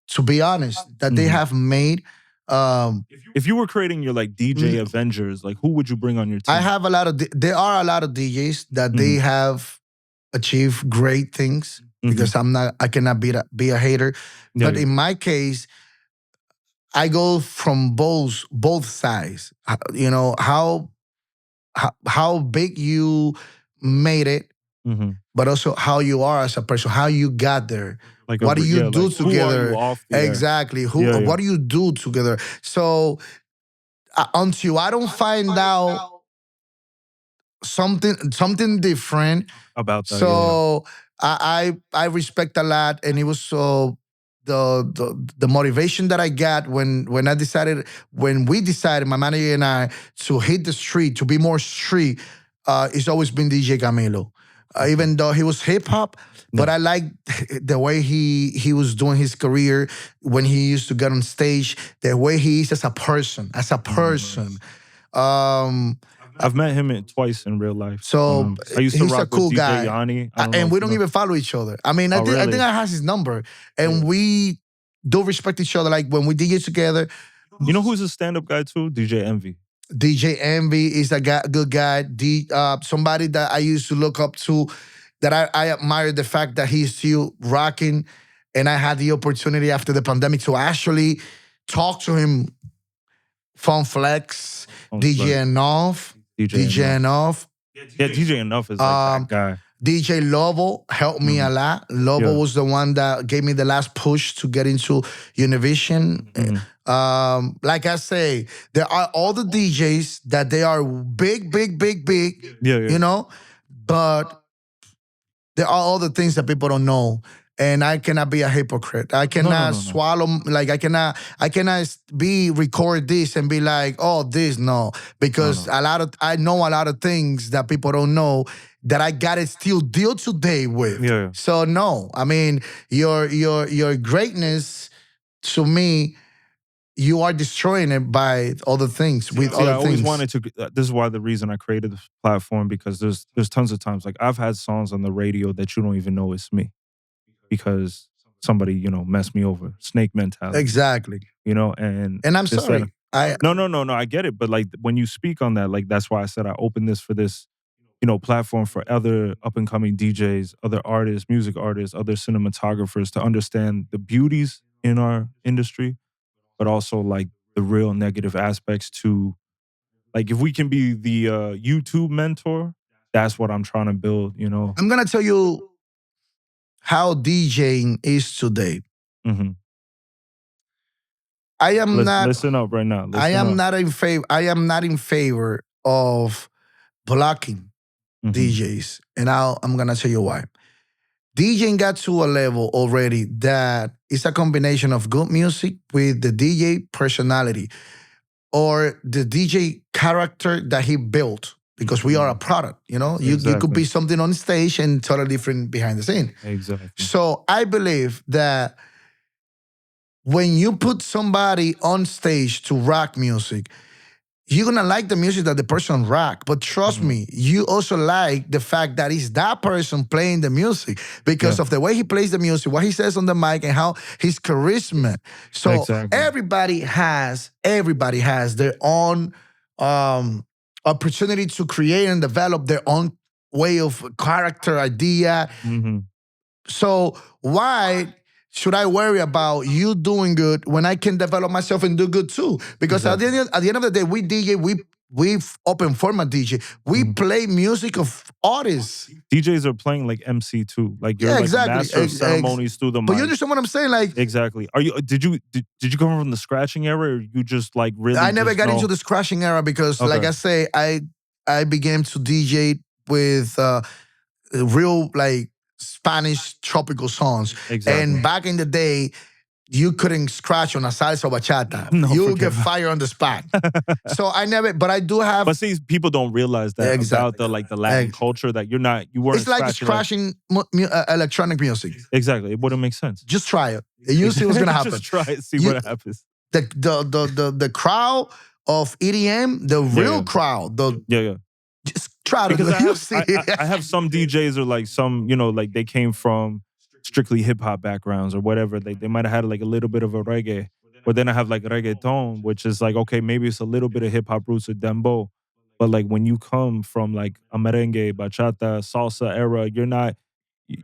to be honest, that they have made. If you were creating your like DJ Avengers, like who would you bring on your team? There are a lot of DJs that they have achieved great things. Because I cannot be a hater. But in my case, I go from both sides. How big you made it, but also how you are as a person, how you got there. Like what do you do together? Who are you off exactly. What do you do together? So until I don't find out something different about that. So I respect a lot, and it was so the motivation that I got when we decided, my manager and I, to hit the street, to be more street. It's always been DJ Camilo, even though he was hip hop. But I like the way he was doing his career when he used to get on stage, the way he is as a person. I've met him twice in real life. So I used to he's rock a cool with DJ guy, Yanni, and we don't even follow each other. I mean, I think I have his number, and we do respect each other. Like when we DJ together. You know who's a stand-up guy too? DJ Envy. DJ Envy is a good guy. Somebody that I used to look up to, that I admire the fact that he's still rocking, and I had the opportunity after the pandemic to actually talk to him. Fun Flex, DJ Enough. DJ Enough. Yeah, DJ Enough is like that guy. DJ Lobo helped me a lot. Lobo was the one that gave me the last push to get into Univision. Like I say, there are all the DJs that they are big. But there are all the things that people don't know. And I cannot be a hypocrite. I cannot swallow, like I cannot record this and be like, oh, this, no. Because I know a lot of things that people don't know that I gotta still deal today with. So no, I mean, your greatness, to me, you are destroying it by other things, with other things. I always wanted to, this is why the reason I created this platform, because there's tons of times, like I've had songs on the radio that you don't even know it's me. Because somebody, messed me over. Snake mentality. Exactly. And I'm sorry. No, I get it. But like when you speak on that, like that's why I said I opened this for this, platform for other up-and-coming DJs, other artists, music artists, other cinematographers to understand the beauties in our industry, but also like the real negative aspects to, like if we can be the YouTube mentor, that's what I'm trying to build, I'm going to tell you how DJing is today. I am not. Listen up right now. I am not in favor of blocking DJs, and I'm gonna tell you why. DJing got to a level already that it's a combination of good music with the DJ personality or the DJ character that he built. Because we are a product, You could be something on stage and totally different behind the scene. Exactly. So I believe that when you put somebody on stage to rock music, you're gonna like the music that the person rock, but trust me, you also like the fact that it's that person playing the music because of the way he plays the music, what he says on the mic, and how his charisma. So everybody has their own opportunity to create and develop their own way of character idea. So why should I worry about you doing good when I can develop myself and do good too? Because at the end of the day, we DJ, we open format DJ. We play music of artists. DJs are playing like MC too. Like you're like master of ceremonies through the mic. But you understand what I'm saying? Like exactly. Are you? Did you come from the scratching era, or you just like really? I never got into the scratching era because, like I say, I began to DJ with real like Spanish tropical songs. And back in the day, you couldn't scratch on a salsa or bachata. You would get fired on the spot. So I never, but I do have. But see, people don't realize that about the Latin culture that you weren't. It's like scratching electronic music. Exactly, it wouldn't make sense. Just try it. And you see what's gonna happen. Just try it, see what happens. The crowd of EDM, the real crowd, just try to because I have some DJs or like some, like they came from strictly hip hop backgrounds or whatever. They might have had like a little bit of a reggae. But then I have like reggaeton, which is like, okay, maybe it's a little bit of hip hop roots or dembow. But like when you come from like a merengue, bachata, salsa era,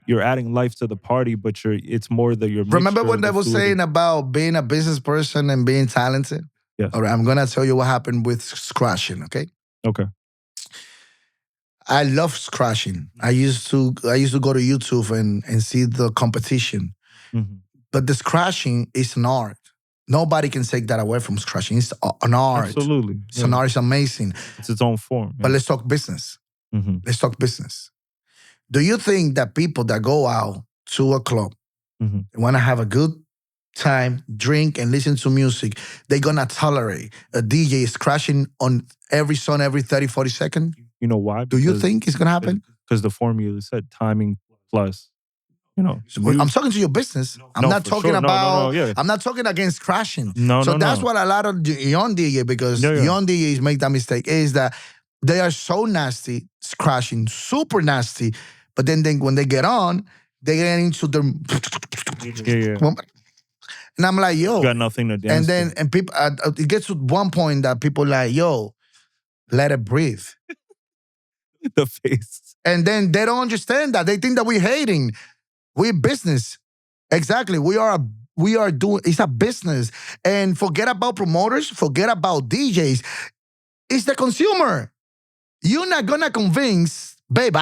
you're adding life to the party, but it's more that you're. Remember what I was saying about being a business person and being talented? Yes. All right, I'm gonna tell you what happened with scratching, okay? Okay. I love scratching. I used to go to YouTube and see the competition. But the scratching is an art. Nobody can take that away from scratching. It's an art. Absolutely. It's an art. It's amazing. It's its own form. But let's talk business. Let's talk business. Do you think that people that go out to a club want to have a good time, drink, and listen to music, they're going to tolerate a DJ scratching on every song every 30, 40 seconds? You know why? Do you think it's going to happen? Because the formula said timing plus, I'm talking to your business. I'm not talking about, I'm not talking against crashing. That's what a lot of young DJs, because young DJs make that mistake, is that they are so nasty, crashing, super nasty, but then when they get on, they get into the... And I'm like, yo. You got nothing to dance and people, it gets to one point that people like, yo, let it breathe. The face. And then they don't understand that. They think that we're hating. We're business. Exactly. We are doing, it's a business. And forget about promoters, forget about DJs. It's the consumer. You're not gonna convince baby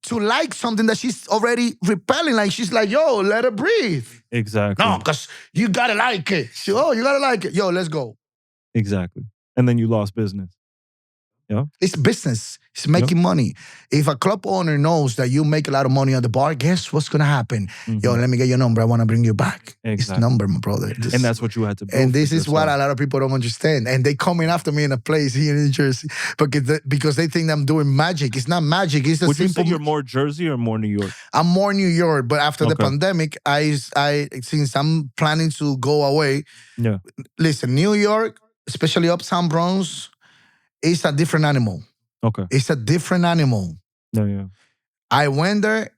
to like something that she's already repelling. Like she's like, yo, let her breathe. Exactly. No, because you gotta like it. You gotta like it. Yo, let's go. Exactly. And then you lost business. Yeah. It's business. It's making money. If a club owner knows that you make a lot of money at the bar, guess what's going to happen? Yo, let me get your number. I want to bring you back. Exactly. It's number, my brother. And that's what you had to build. And this is what a lot of people don't understand. And they coming after me in a place here in New Jersey because they think I'm doing magic. It's not magic. It's a Would simple... you say you're more Jersey or more New York? I'm more New York. But after the pandemic, since I'm planning to go away, listen, New York, especially Uptown Bronx, it's a different animal. Okay. It's a different animal. Yeah. I went there.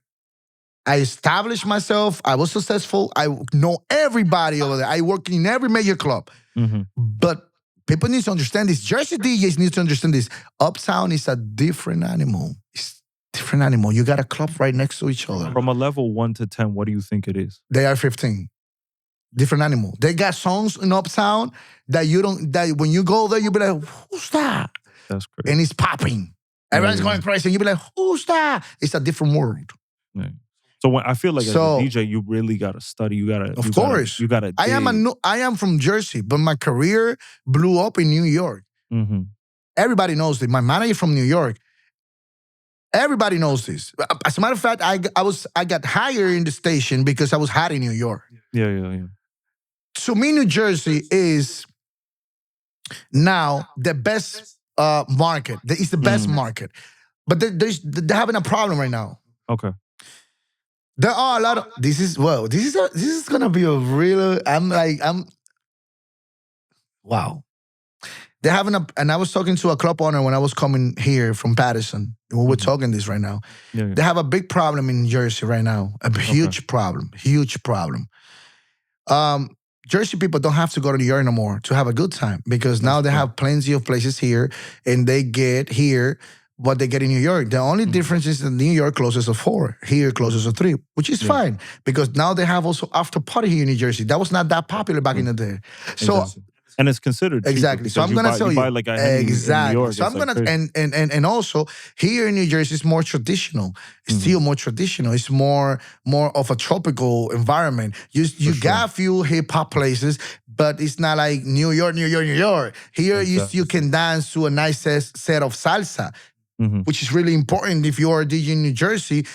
I established myself. I was successful. I know everybody over there. I work in every major club. But people need to understand this. Jersey DJs need to understand this. Uptown is a different animal. It's a different animal. You got a club right next to each other. From a level 1 to 10, what do you think it is? They are 15. Different animal. They got songs in Uptown that when you go there, you'll be like, who's that? That's crazy. And it's popping. Everyone's going crazy. And you'll be like, who's that? It's a different world. Yeah. So when I feel like as a DJ, you really got to study. You got to, of course. You got to. I am from Jersey, but my career blew up in New York. Everybody knows this. My manager from New York. Everybody knows this. As a matter of fact, I got hired in the station because I was hot in New York. Yeah. To me, New Jersey is now the best market. It's the best market. But they're having a problem right now. Okay. There are a lot of... This is going to be a real... Wow. They're having and I was talking to a club owner when I was coming here from Patterson. And we're talking this right now. Yeah. They have a big problem in Jersey right now. A huge problem. Jersey people don't have to go to New York no more to have a good time because now they have plenty of places here and they get here what they get in New York. The only difference is that New York closes at 4, here closes at 3, which is fine because now they have also after party here in New Jersey. That was not that popular back in the day. So. And it's considered exactly. So I'm gonna tell you, like a exactly. In New York, so I'm gonna and also here in New Jersey it's more traditional. It's still more traditional. It's more of a tropical environment. You got a few hip hop places, but it's not like New York. Here you can dance to a nice set of salsa, which is really important if you are a DJ in New Jersey.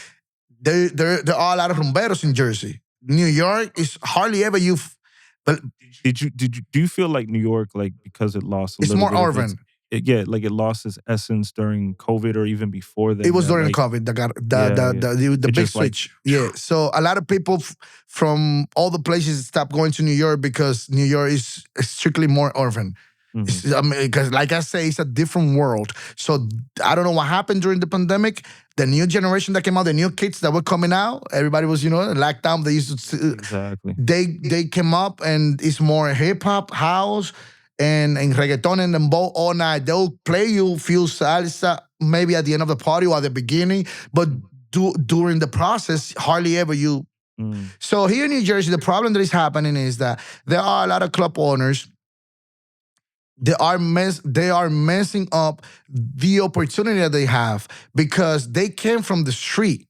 There are a lot of rumberos in Jersey. New York is hardly ever But do you feel like New York, like because it lost a little bit? It's more urban. Like it lost its essence during COVID or even before that. It was during COVID. The big switch. So a lot of people from all the places stopped going to New York because New York is strictly more urban. Because like I say, it's a different world. So I don't know what happened during the pandemic. The new generation that came out, the new kids that were coming out, everybody was, locked down. They used to exactly. They came up and it's more hip hop, house, and reggaeton and dembow all night. They'll play you few salsa maybe at the end of the party or at the beginning, but during the process, hardly ever you. So here in New Jersey, the problem that is happening is that there are a lot of club owners. They are messing up the opportunity that they have because they came from the street.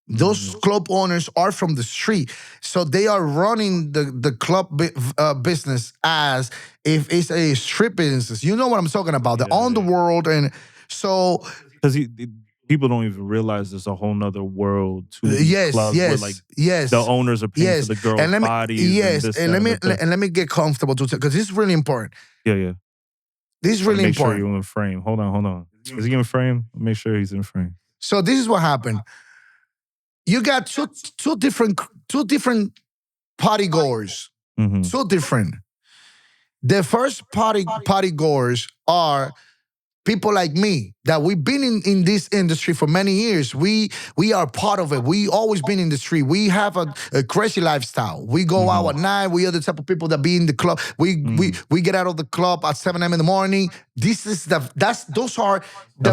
Those club owners are from the street. So they are running the club business as if it's a strip business. You know what I'm talking about. They own the world. And so... Because people don't even realize there's a whole nother world to clubs where the owners are paying for the girls' bodies. And let me get comfortable too, because this is really important. Yeah. This is really important. Make sure you're in frame. Hold on. Is he in frame? Make sure he's in frame. So this is what happened. You got two different party goers. Two different. The first party goers are people like me that we've been in this industry for many years. We are part of it. We always been in the street. We have a crazy lifestyle. We go out at night. We are the type of people that be in the club. We get out of the club at 7 a.m. in the morning. Those are the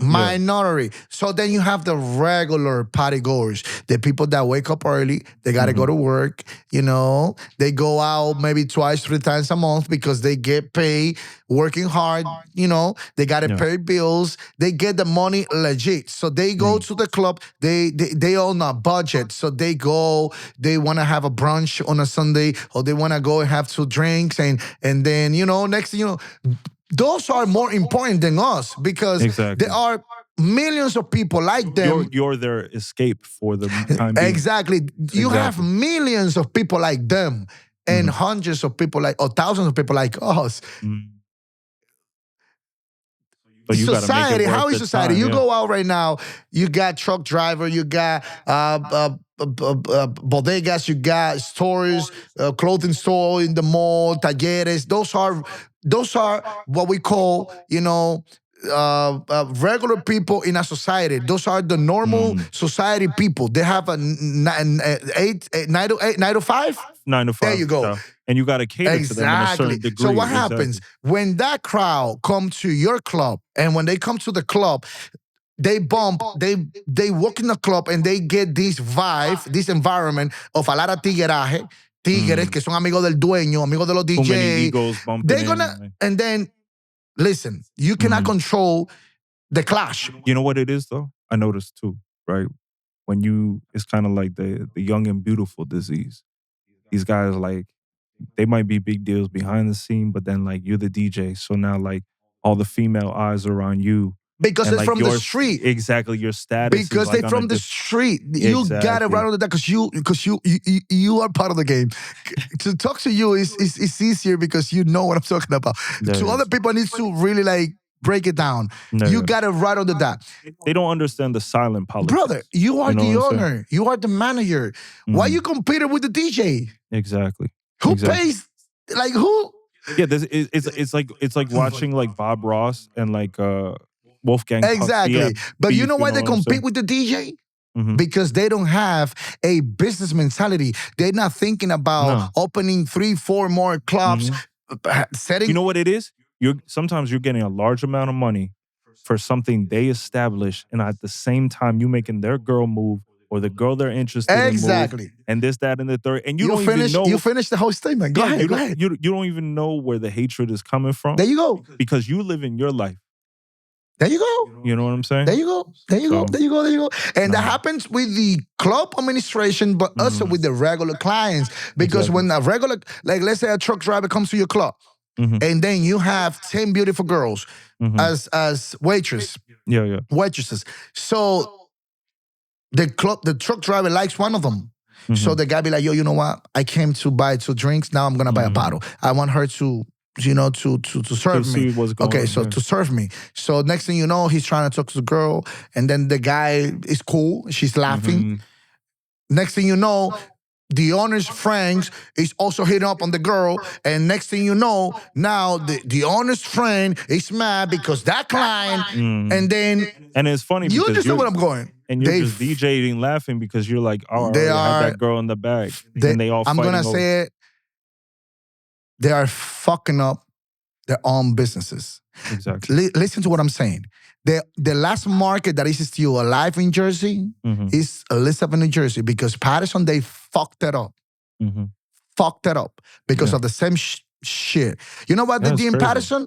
minority. So then you have the regular party goers, the people that wake up early, they got to go to work, they go out maybe 2-3 times a month because they get paid working hard, they got to pay bills, they get the money legit. So they go to the club, they own a budget. So they go, they want to have a brunch on a Sunday or they want to go and have 2 drinks and then, next thing you know, those are more important than us because there are millions of people like them. You're their escape for the time being. Exactly. You have millions of people like them and hundreds of people or thousands of people like us. But you society, how is society? You go out right now, you got truck driver, you got bodegas, you got stores, clothing store in the mall, talleres. Those are what we call, regular people in a society. Those are the normal society people. They have a 9 to 5? 9 to 5. There you go. So, and you got to cater to them in a certain degree. So what happens when that crowd come to your club and when they come to the club, they walk in the club and they get this vibe, this environment of a lot of tigueraje, tigres que son amigos del dueño, amigos de los DJ. They're gonna, and then, listen, you cannot control the clash. You know what it is though? I noticed too, right? It's kind of like the young and beautiful disease. These guys, like, they might be big deals behind the scene, but then like you're the DJ. So now like all the female eyes are on you. Because it's from the street. Exactly, your status. Because they're from the street. You got it right on the deck because you are part of the game. To talk to you is easier because you know what I'm talking about. To other people, needs to really like break it down. You got it right on the dot. They don't understand the silent politics. Brother, you are the owner. You are the manager. Why you competing with the DJ? Exactly. Who pays? Like who? Yeah, it's like watching like Bob Ross and like Wolfgang Puck. Exactly. But you beef, know why they what I'm compete saying? with the DJ? Mhm. Because they don't have a business mentality. They're not thinking about No. opening 3, 4 more clubs, setting. You know what it is? Sometimes you're getting a large amount of money for something they establish, and at the same time you making their girl move or the girl they're interested in move, Exactly. and this, that, and the third, and you don't finish. even know. You finish the whole statement. Go ahead. you Go don't ahead. you don't even know where the hatred is coming from. There you go. Because you live in your life. There you go. You know what I'm saying? There you go. There you go. So- There you go. There you go. And that happens with the club administration, but also with the regular clients. Because when a regular, like let's say a truck driver comes to your club, and then you have 10 beautiful girls as waitresses. So the truck driver likes one of them. So the guy be like, yo, you know what? I came to buy 2 drinks. Now I'm gonna buy a bottle. I want her to serve me. Okay, so to serve me. So next thing you know, he's trying to talk to the girl, and then the guy is cool. She's laughing. Next thing you know, the owner's friends is also hitting up on the girl, and next thing you know, now the owner's friend is mad because that client, and then and it's funny you because understand what I'm going. And you're just DJing laughing because you're like, oh, I already had that girl in the bag. And they all I'm fighting gonna say it. They are fucking up their own businesses. Exactly. Listen to what I'm saying. The last market that is still alive in Jersey is Elizabeth, New Jersey, because Patterson, they fucked it up. Fucked it up because of the same shit. You know what they did in Patterson?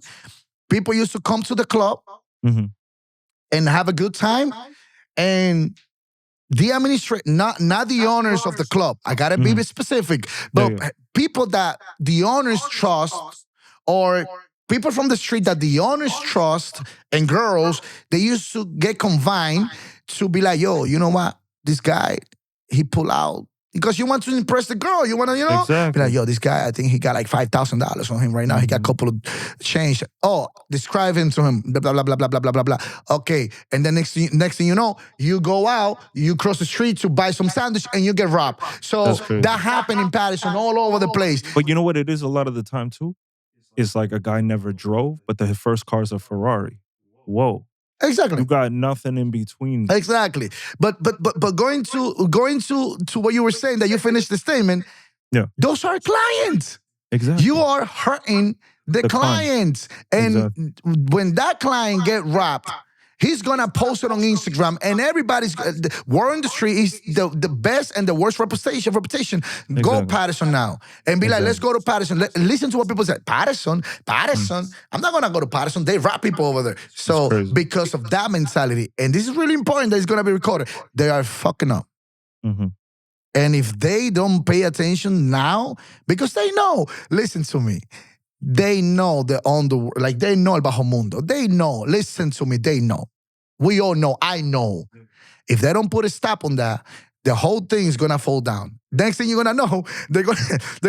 People used to come to the club and have a good time, and the administration, not the owners of the club. I gotta be specific, but people that the owners trust, or people from the street that the owners trust, and girls, they used to get combined to be like, yo, you know what? This guy, he pull out. Because you want to impress the girl. You want to, be like, yo, this guy, I think he got like $5,000 on him right now. He got a couple of change. Oh, describe him to him. Blah, blah, blah, blah, blah, blah, blah, blah. Okay. And then next thing you know, you go out, you cross the street to buy some sandwich, and you get robbed. So that happened in Patterson all over the place. But you know what it is a lot of the time too? It's like a guy never drove, but his first car's a Ferrari. Whoa. Exactly. You got nothing in between. Exactly. But going to what you were saying, that you finished the statement. Yeah. Those are clients. Exactly. You are hurting the clients. And when that client get robbed, he's gonna post it on Instagram, and everybody's word on the street is the best and the worst reputation. Go Patterson now, and be like, let's go to Patterson. Listen to what people say. Patterson. I'm not gonna go to Patterson. They rob people over there. So because of that mentality, and this is really important that it's gonna be recorded, they are fucking up. And if they don't pay attention now, because they know, listen to me. They know they know el bajo mundo. They know. Listen to me. They know. We all know. I know. If they don't put a stop on that, the whole thing is gonna fall down. Next thing you're gonna know, they're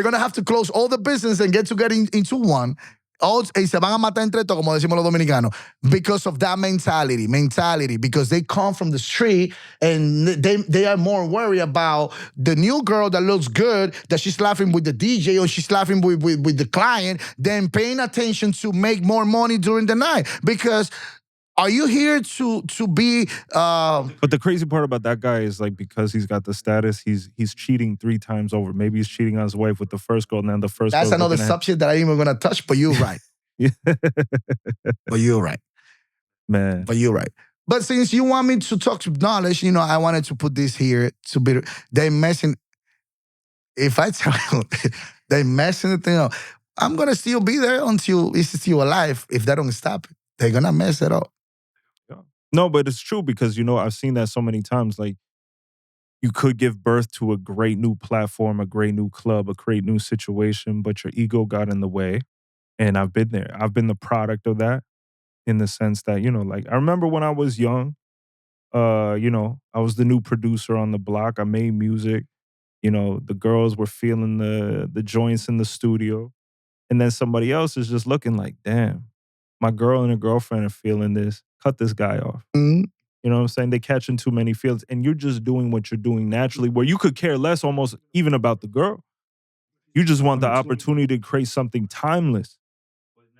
gonna have to close all the business and get into one. Y se van a matar entre todos, como decimos los dominicanos, because of that mentality, because they come from the street and they are more worried about the new girl that looks good, that she's laughing with the DJ or she's laughing with the client, than paying attention to make more money during the night. Because are you here to be? But the crazy part about that guy is, like, because he's got the status, he's cheating 3 times over. Maybe he's cheating on his wife with the first girl, and then the first. That's another subject that I ain't even gonna touch. But you're right. But you're right, man. But you're right. But since you want me to talk to knowledge, I wanted to put this here to be. They messing. If I tell you they messing the thing up, I'm gonna still be there until it's still alive. If they don't stop it, they're gonna mess it up. No, but it's true because, I've seen that so many times. Like, you could give birth to a great new platform, a great new club, a great new situation, but your ego got in the way. And I've been there. I've been the product of that, in the sense that, like, I remember when I was young, I was the new producer on the block. I made music. The girls were feeling the joints in the studio. And then somebody else is just looking like, damn, my girl and her girlfriend are feeling this. Cut this guy off. Mm-hmm. You know what I'm saying? They catching too many feelings. And you're just doing what you're doing naturally, where you could care less almost even about the girl. You just want the opportunity to create something timeless.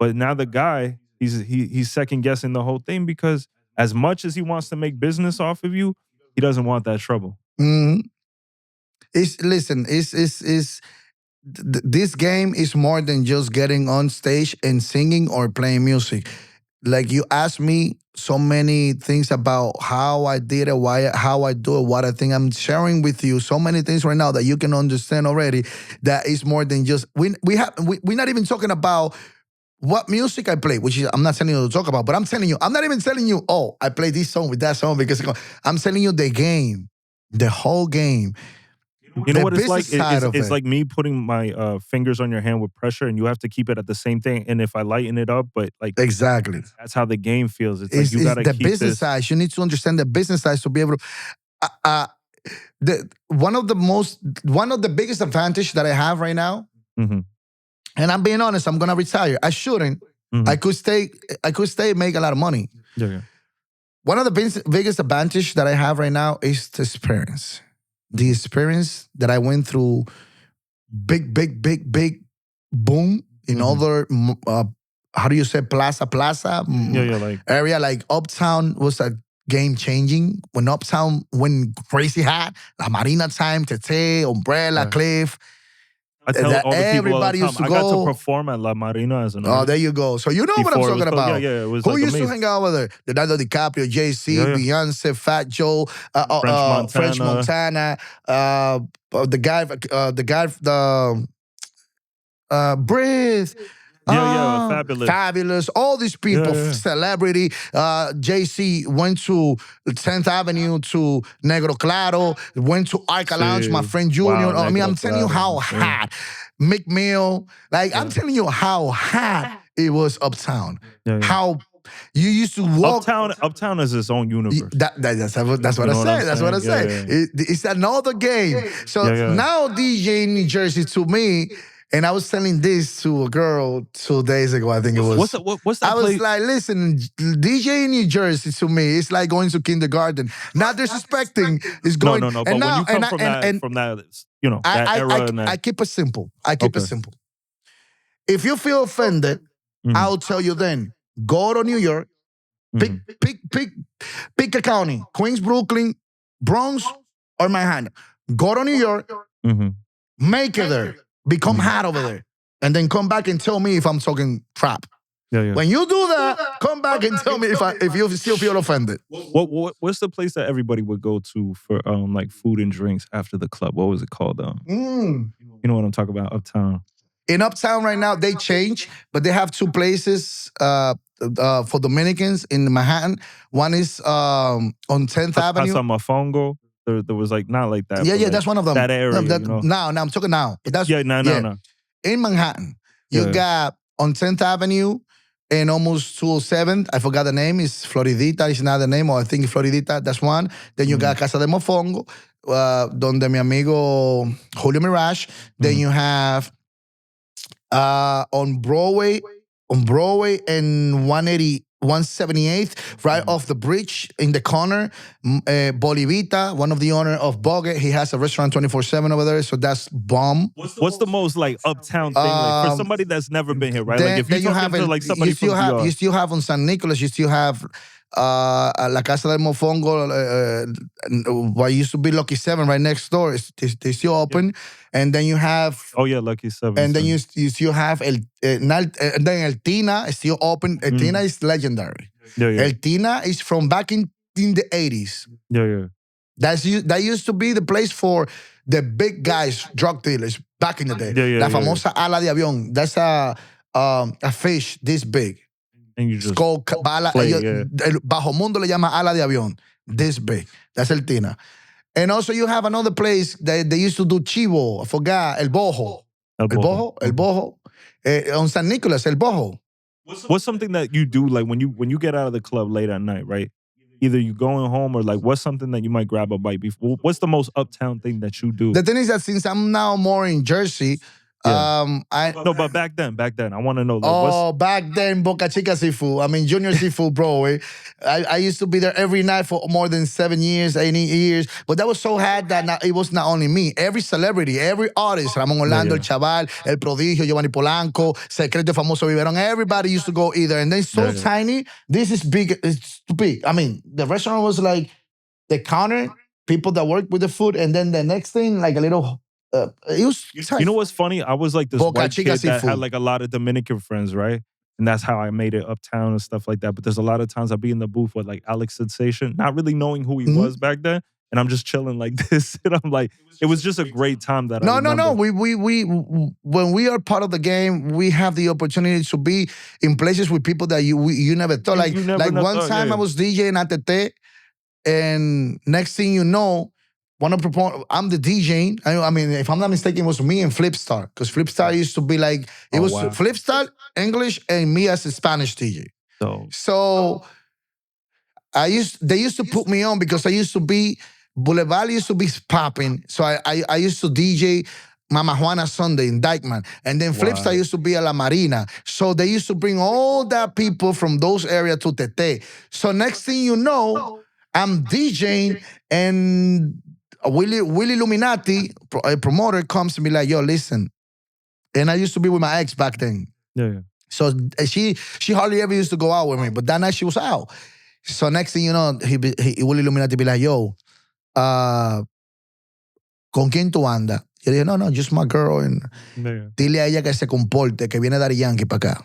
But now the guy, he's second guessing the whole thing because as much as he wants to make business off of you, he doesn't want that trouble. Mm-hmm. This game is more than just getting on stage and singing or playing music. Like you asked me so many things about how I did it, how I do it, what I think. I'm sharing with you so many things right now that you can understand already. That is more than just we're not even talking about what music I play, which is, I'm not telling you to talk about, but I'm telling you, I'm not even telling you, oh, I play this song with that song because I'm telling you the game, the whole game. You know what it's like? It's like me putting my fingers on your hand with pressure, and you have to keep it at the same thing. And if I lighten it up, but like exactly, that's how the game feels. It's like you gotta keep the business side. You need to understand the business side to be able to. One of the biggest advantage that I have right now, mm-hmm. and I'm being honest, I'm gonna retire. I shouldn't. Mm-hmm. I could stay, make a lot of money. Yeah. One of the biggest advantage that I have right now is the experience. The experience that I went through, big boom in mm-hmm. other, how do you say, plaza? Like area like Uptown was a game changing. When Uptown went crazy hot, La Marina time, Tete, Umbrella, Cliff. I tell all the people all the time, I got to perform at La Marina as an artist. Oh, there you go. So you know what I'm talking about. Yeah, it was Who used to hang out over there? Leonardo DiCaprio, Jay-Z, Beyonce, Fat Joe, French Montana, Breathe. Fabulous. All these people, celebrity. JC went to 10th Avenue to Negro Claro, went to Arca Lounge, my friend Junior. Wow, I'm telling you how hot. McMill. I'm telling you how hot it was Uptown. How you used to walk. Uptown is its own universe. That's what I say. That's what I say. It's another game. So now DJ in New Jersey to me. And I was telling this to a girl 2 days ago, I think it was. What's that I was like, listen, DJ in New Jersey to me, it's like going to kindergarten. Not disrespecting, it's going. No. But when you come from that, that era. I keep it simple. It simple. If you feel offended, I'll tell you then, go to New York, pick a county, Queens, Brooklyn, Bronx, or Manhattan. Go to New York, make it there. Become hot over there. And then come back and tell me if I'm talking crap. When you do that, come back and tell me if you still feel offended. What's the place that everybody would go to for like food and drinks after the club? What was it called? You know what I'm talking about? Uptown. In Uptown right now, they change, but they have two places for Dominicans in Manhattan. One is on 10th Avenue. Casa Mofongo. There was not like that. Yeah, that's one of them. That area. Now I'm talking now. But that's, no. In Manhattan, you got on 10th Avenue and almost 207th. I forgot the name. It's Floridita. It's not the name, or I think Floridita. That's one. Then you got Casa de Mofongo, donde mi amigo Julio Mirage. Then you have on Broadway and 178th, right off the bridge in the corner. Bolivita, one of the owner of Bogue, he has a restaurant 24/7 over there, so that's bomb. What's the most uptown thing for somebody that's never been here, right? If you talking to somebody from you still have on San Nicolas, you still have La Casa del Mofongo, what used to be Lucky 7 right next door. They still open. And then you have... Lucky 7. And then you still have and then El Tina is still open. El Tina is legendary. El Tina is from back in the 80s. That used to be the place for the big guys, drug dealers, back in the day. La famosa ala de avión. That's a fish this big. And you just Bajo Mundo le llama ala de avión. This big. That's El Tina. And also you have another place that they used to do chivo. I forgot. El Bojo. El Bojo. On San Nicolas, El Bojo. What's something that you do when you get out of the club late at night, right? Either you going home or what's something that you might grab a bite before? What's the most uptown thing that you do? The thing is that since I'm now more in Jersey, No, but back then, I want to know. Like, back then, Boca Chica Seafood. I mean, Junior Seafood, bro. I used to be there every night for more than 7 years, 8 years. But that was so hard that it was not only me. Every celebrity, every artist, Ramon Orlando, El Chaval, El Prodigio, Giovanni Polanco, Secreto Famoso Biberón, everybody used to go either. And they're so tiny. This is big. It's too big. I mean, the restaurant was like the counter, people that work with the food, and then the next thing, like a little... it was you know what's funny? I was like this white kid that had like a lot of Dominican friends, right? And that's how I made it uptown and stuff like that. But there's a lot of times I'd be in the booth with like Alex Sensation, not really knowing who he was back then. And I'm just chilling like this. And I'm like, it was just a great time that I remember. No. We when we are part of the game, we have the opportunity to be in places with people that you never thought. Like one time I was DJing at the T, and next thing you know, I'm the DJ. I mean, if I'm not mistaken, it was me and Flipstar. Because Flipstar used to be like, it was Flipstar, English, and me as a Spanish DJ. So they used to put me on because I used to be, Boulevard used to be popping. So I used to DJ Mama Juana Sunday in Dykeman. And then Flipstar used to be at La Marina. So they used to bring all that people from those areas to Tete. So next thing you know, I'm DJing and Willie Illuminati, a promoter, comes to me like, yo, listen. And I used to be with my ex back then. Yeah. So she hardly ever used to go out with me. But that night she was out. So next thing you know, Willie Illuminati be like, yo, ¿con quién tú andas? Yo dije, no, just my girl. And dile a ella que se comporte, que viene Daddy Yankee para acá.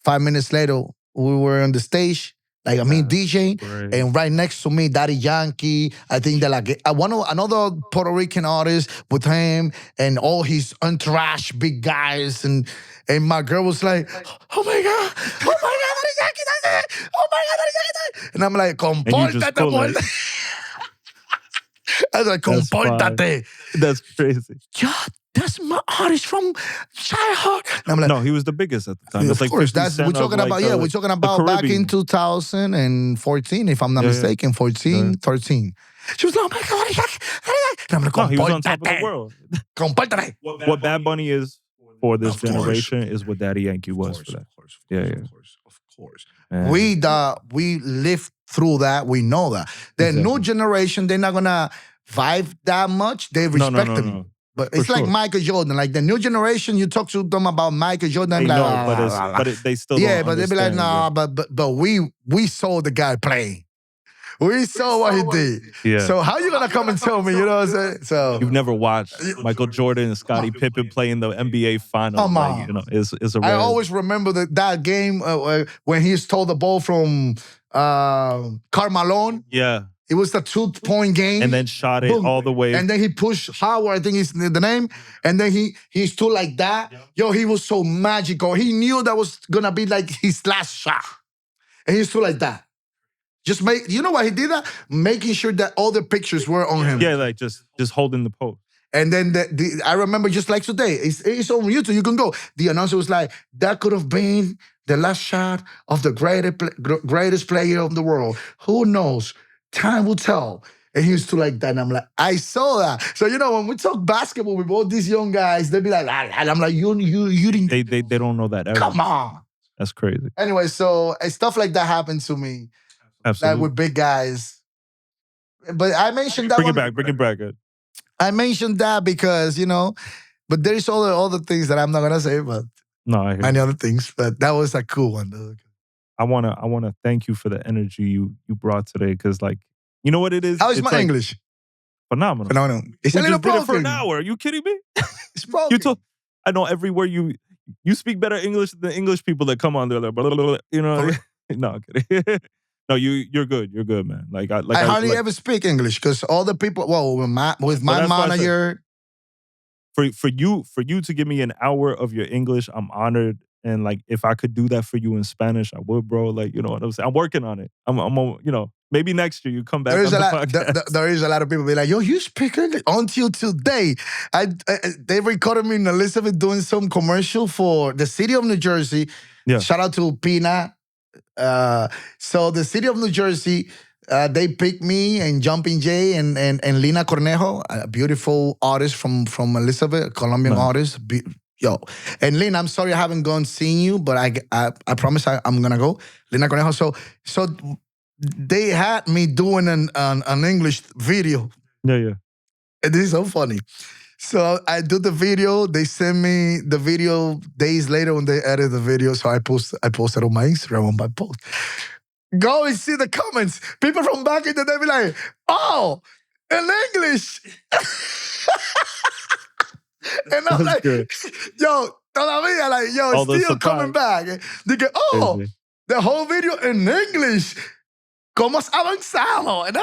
5 minutes later, we were on the stage. Like me DJing, and right next to me, Daddy Yankee. I think that like another Puerto Rican artist with him and all his entourage, big guys, and my girl was like, oh my God, Daddy Yankee, that's it. Oh my God, Daddy Yankee. And I'm like, compórtate, amor. I was like, compórtate. That's crazy. Yeah, that's my artist from childhood. And I'm like, no, he was the biggest at the time. Of course, we're talking about back in 2014, if I'm not mistaken, 13. She was like, oh my God, and I'm like, no, he was on top of the world. Compórtate. What Bad Bunny is for this generation is what Daddy Yankee was for that. Of course. We lived through that. We know that. The new generation, they're not gonna vibe that much. They respect him. No. But it's like Michael Jordan. Like the new generation, you talk to them about Michael Jordan. They know, but they still don't but they be like, nah, but we saw the guy play. We saw what he did. Yeah. So how you gonna come and tell me? You know what I'm saying? So you've never watched Michael Jordan and Scottie Pippen play in the NBA Finals. Come on. Like, you know, it's a rare... I always remember that game when he stole the ball from Karl Malone. Yeah. It was the 2-point game. And then shot it all the way. And then he pushed Howard, I think is the name. And then he stood like that. Yo, he was so magical. He knew that was gonna be like his last shot. And he stood like that. You know why he did that? Making sure that all the pictures were on him. Yeah, like just holding the pose. And then I remember just like today, it's on YouTube, you can go. The announcer was like, that could have been the last shot of the greatest player of the world. Who knows? Time will tell. And he used to like that. And I'm like, I saw that. So, you know, when we talk basketball with all these young guys, they be like, and I'm like, you didn't. They don't know that ever. Come on. That's crazy. Anyway, so stuff like that happened to me. Absolutely. Like with big guys. But I mentioned that Bring it back. Good. I mentioned that because, you know, but there's all the things that I'm not going to say, but many other things. But that was a cool one. I wanna thank you for the energy you brought today, because like, you know what it is? How is my like English? Phenomenal. It's a little broken. Did it for an hour. Are you kidding me? It's broken. I know everywhere you speak better English than the English people that come on there. Like, blah, blah, blah, you know? No, I'm kidding. No, you're good. You're good, man. I hardly ever speak English because all the people. Well, with my manager. For you to give me an hour of your English, I'm honored. And like, if I could do that for you in Spanish, I would, bro. Like, you know what I'm saying? I'm working on it. I'm you know, maybe next year you come back on the podcast. There is a lot of people be like, yo, you speak English? Until today, they recorded me in Elizabeth doing some commercial for the city of New Jersey. Yeah. Shout out to Pina. So the city of New Jersey, They picked me and Jumping Jay and Lina Cornejo, a beautiful artist from Elizabeth, Colombian artist. Yo, and Lina, I'm sorry I haven't gone seeing you, but I promise I'm gonna go. Lina Cornejo. So they had me doing an English video. Yeah. And this is so funny. So I do the video. They send me the video days later when they edit the video. So I posted on my Instagram on my post. Go and see the comments. People from back in the day be like, "Oh, in English." And I'm like, good. yo, todavía, like, yo, All it's still coming back. They go, "Oh, crazy. The whole video in English. ¿Cómo has avanzado?" And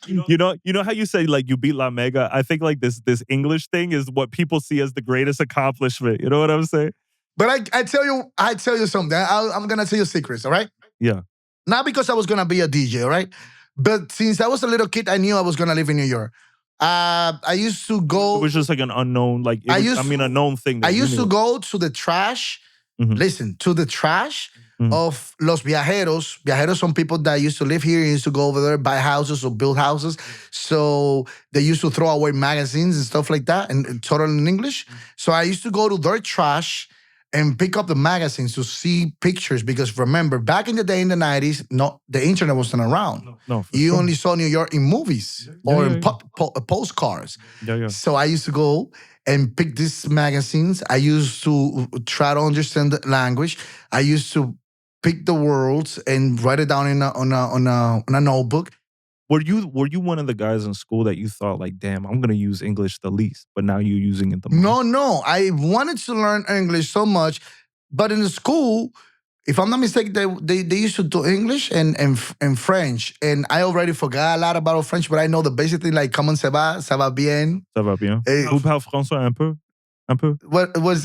You know how you say like you beat La Mega? I think like this English thing is what people see as the greatest accomplishment. You know what I'm saying? But I tell you something. I'm gonna tell you secrets, all right? Yeah. Not because I was gonna be a DJ, all right? But since I was a little kid, I knew I was gonna live in New York. I used to go. It was just like an unknown, like a known thing. I used to go to the trash. Mm-hmm. Listen, to the trash of los viajeros. Viajeros, some people that used to live here used to go over there, buy houses or build houses. So they used to throw away magazines and stuff like that, and totally in English. So I used to go to their trash and pick up the magazines to see pictures, because remember, back in the day in the 90s, the internet wasn't around. No, you only saw New York in movies or in postcards. Yeah. So I used to go and pick these magazines. I used to try to understand the language. I used to pick the words and write it down on a notebook. Were you one of the guys in school that you thought like, damn, I'm gonna use English the least, but now you're using it the most? No. I wanted to learn English so much, but in the school, if I'm not mistaken, they used to do English and French, and I already forgot a lot about French, but I know the basic thing like comment ça va bien. Ça va bien. Vous parlez français un peu? Un peu?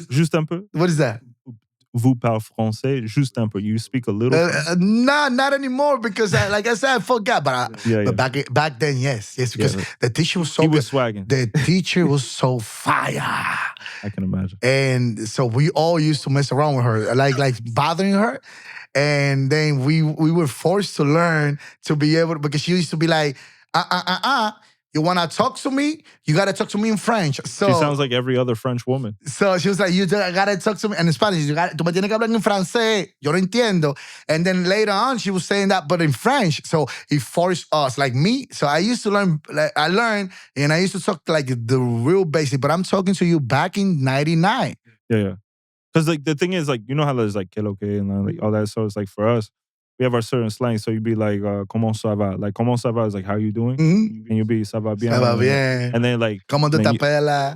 Juste un peu? What is that? Vous parlez français juste un peu. You speak a little. Not anymore, because like I said, I forgot. But back then, yes, because the teacher was so. He was swagging. The teacher was so fire. I can imagine. And so we all used to mess around with her, like bothering her. And then we were forced to learn to be able to, because she used to be like, you want to talk to me? You got to talk to me in French. So, she sounds like every other French woman. So she was like, you got to talk to me in Spanish. Tú me tienes que hablar en francés. Yo no entiendo. And then later on, she was saying that, but in French. So he forced us, like me. So I used to learn, I learned, and I used to talk like the real basic. But I'm talking to you back in 99. Yeah. Because like the thing is, like, you know how there's like que lo que and like all that. So it's like for us, we have our certain slang. So you'd be like, comment ça va? Like, comment ça va is like, how you doing? Mm-hmm. And you'd be, ça va bien. Ça va bien. And then like, ¿Cómo te tapela?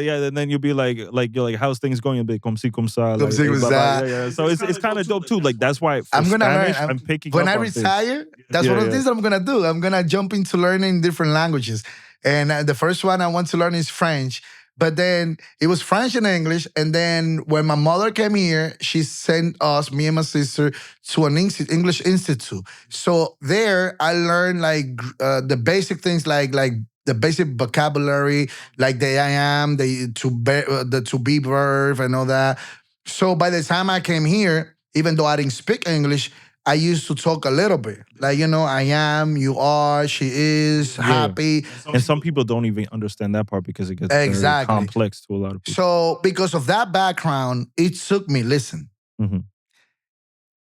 Yeah, and then you'll be like, you're like, how's things going? You'll be comme ci, comme ça. Comme ci, comme ça. Yeah. So it's kind of dope too. Like, that's why for I'm gonna Spanish, learn. I'm picking when up I on retire, things. that's one of the things that I'm gonna do. I'm gonna jump into learning different languages. And the first one I want to learn is French. But then it was French and English. And then when my mother came here, she sent us, me and my sister, to an English institute. So there I learned like the basic things, like the basic vocabulary, like the I am, the to be verb and all that. So by the time I came here, even though I didn't speak English, I used to talk a little bit. Like, I am, you are, she is, happy. And some people don't even understand that part because it gets very complex to a lot of people. So because of that background, it took me, listen,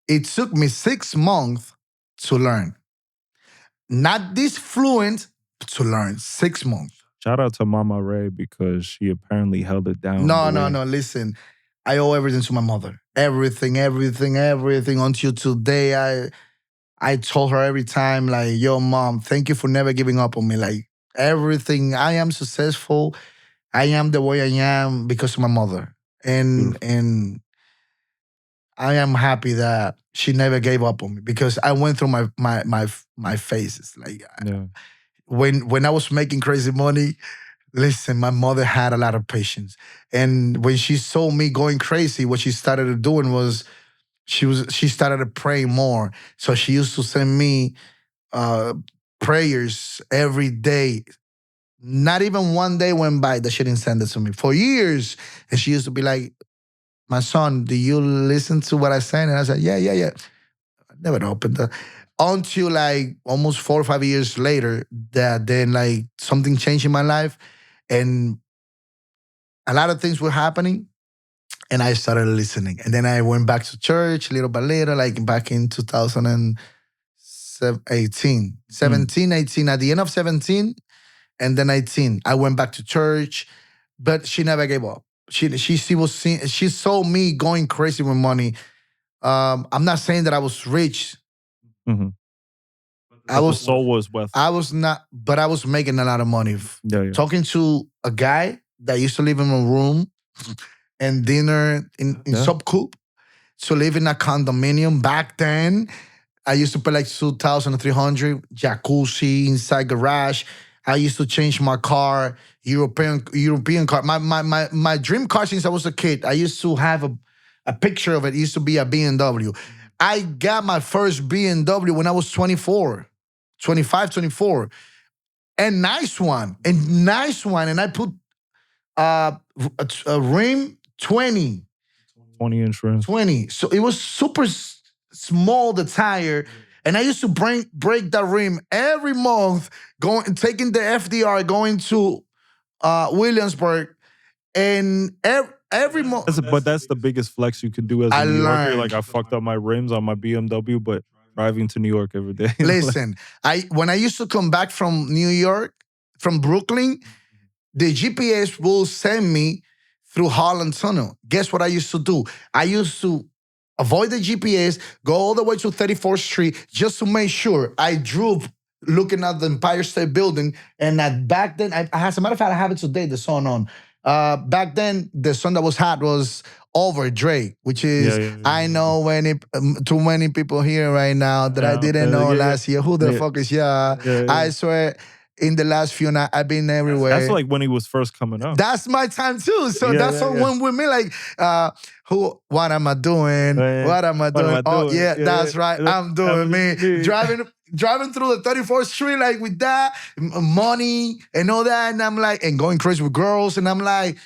it took me 6 months to learn. Not this fluent, to learn 6 months. Shout out to Mama Ray because she apparently held it down. No, listen. I owe everything to my mother. Everything. Until today, I told her every time, like, yo, Mom, thank you for never giving up on me. Like, everything. I am successful. I am the way I am because of my mother. And I am happy that she never gave up on me, because I went through my phases. Like, when I was making crazy money, listen, my mother had a lot of patience. And when she saw me going crazy, what she started doing was she started praying more. So she used to send me prayers every day. Not even one day went by that she didn't send it to me for years. And she used to be like, my son, do you listen to what I say? And I said, yeah. I never opened the... until like almost 4 or 5 years later that then like something changed in my life and a lot of things were happening and I started listening. And then I went back to church little by little, like back in 2018, 17, 18, at the end of 17 and then 18. I went back to church, but she never gave up. She saw me going crazy with money. I'm not saying that I was rich. Mm-hmm. The soul was with. I was not, but I was making a lot of money. Yeah. Talking to a guy that used to live in a room and dinner in subcoop, to live in a condominium. Back then, I used to pay like $2,300, jacuzzi inside garage. I used to change my car, European car. My dream car since I was a kid, I used to have a picture of it. It used to be a BMW. I got my first BMW when I was 25, 24. And nice one. And I put a rim 20. 20 insurance. 20. So it was super small, the tire. And I used to break that rim every month, taking the FDR, going to Williamsburg. And every month. But that's the biggest flex you could do as a New Yorker. Like, I fucked up my rims on my BMW, but driving to New York every day. Listen, when I used to come back from New York, from Brooklyn, the GPS will send me through Holland Tunnel. Guess what I used to do? I used to avoid the GPS, go all the way to 34th Street just to make sure I drove looking at the Empire State Building. And back then, as a matter of fact, I have it today, the sun on. Back then, the song that was hot was Over Drake, which is, I know too many people here right now that I didn't know last year. Who the fuck is I swear, in the last few nights, I've been everywhere. That's like when he was first coming up. That's my time too. So that song went with me like, what am I doing? What am I doing? Oh, yeah, that's right. I'm doing me. Driving through the 34th Street, like with that, money and all that. And I'm like, and going crazy with girls. And I'm like,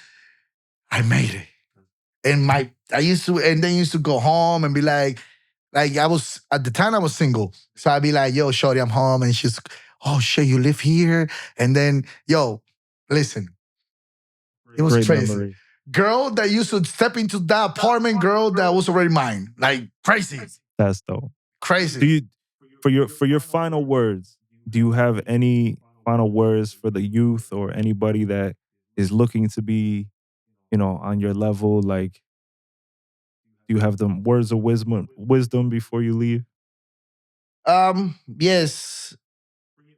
I made it. And then used to go home and be like at the time I was single. So I'd be like, yo, shorty, I'm home. And she's, oh shit, you live here? And then, yo, listen, it was Great crazy. memory. Girl that used to step into that apartment, girl that was already mine. Like, crazy. That's dope. Crazy. For your final words, do you have any final words for the youth or anybody that is looking to be, on your level? Like, do you have them words of wisdom before you leave? Yes.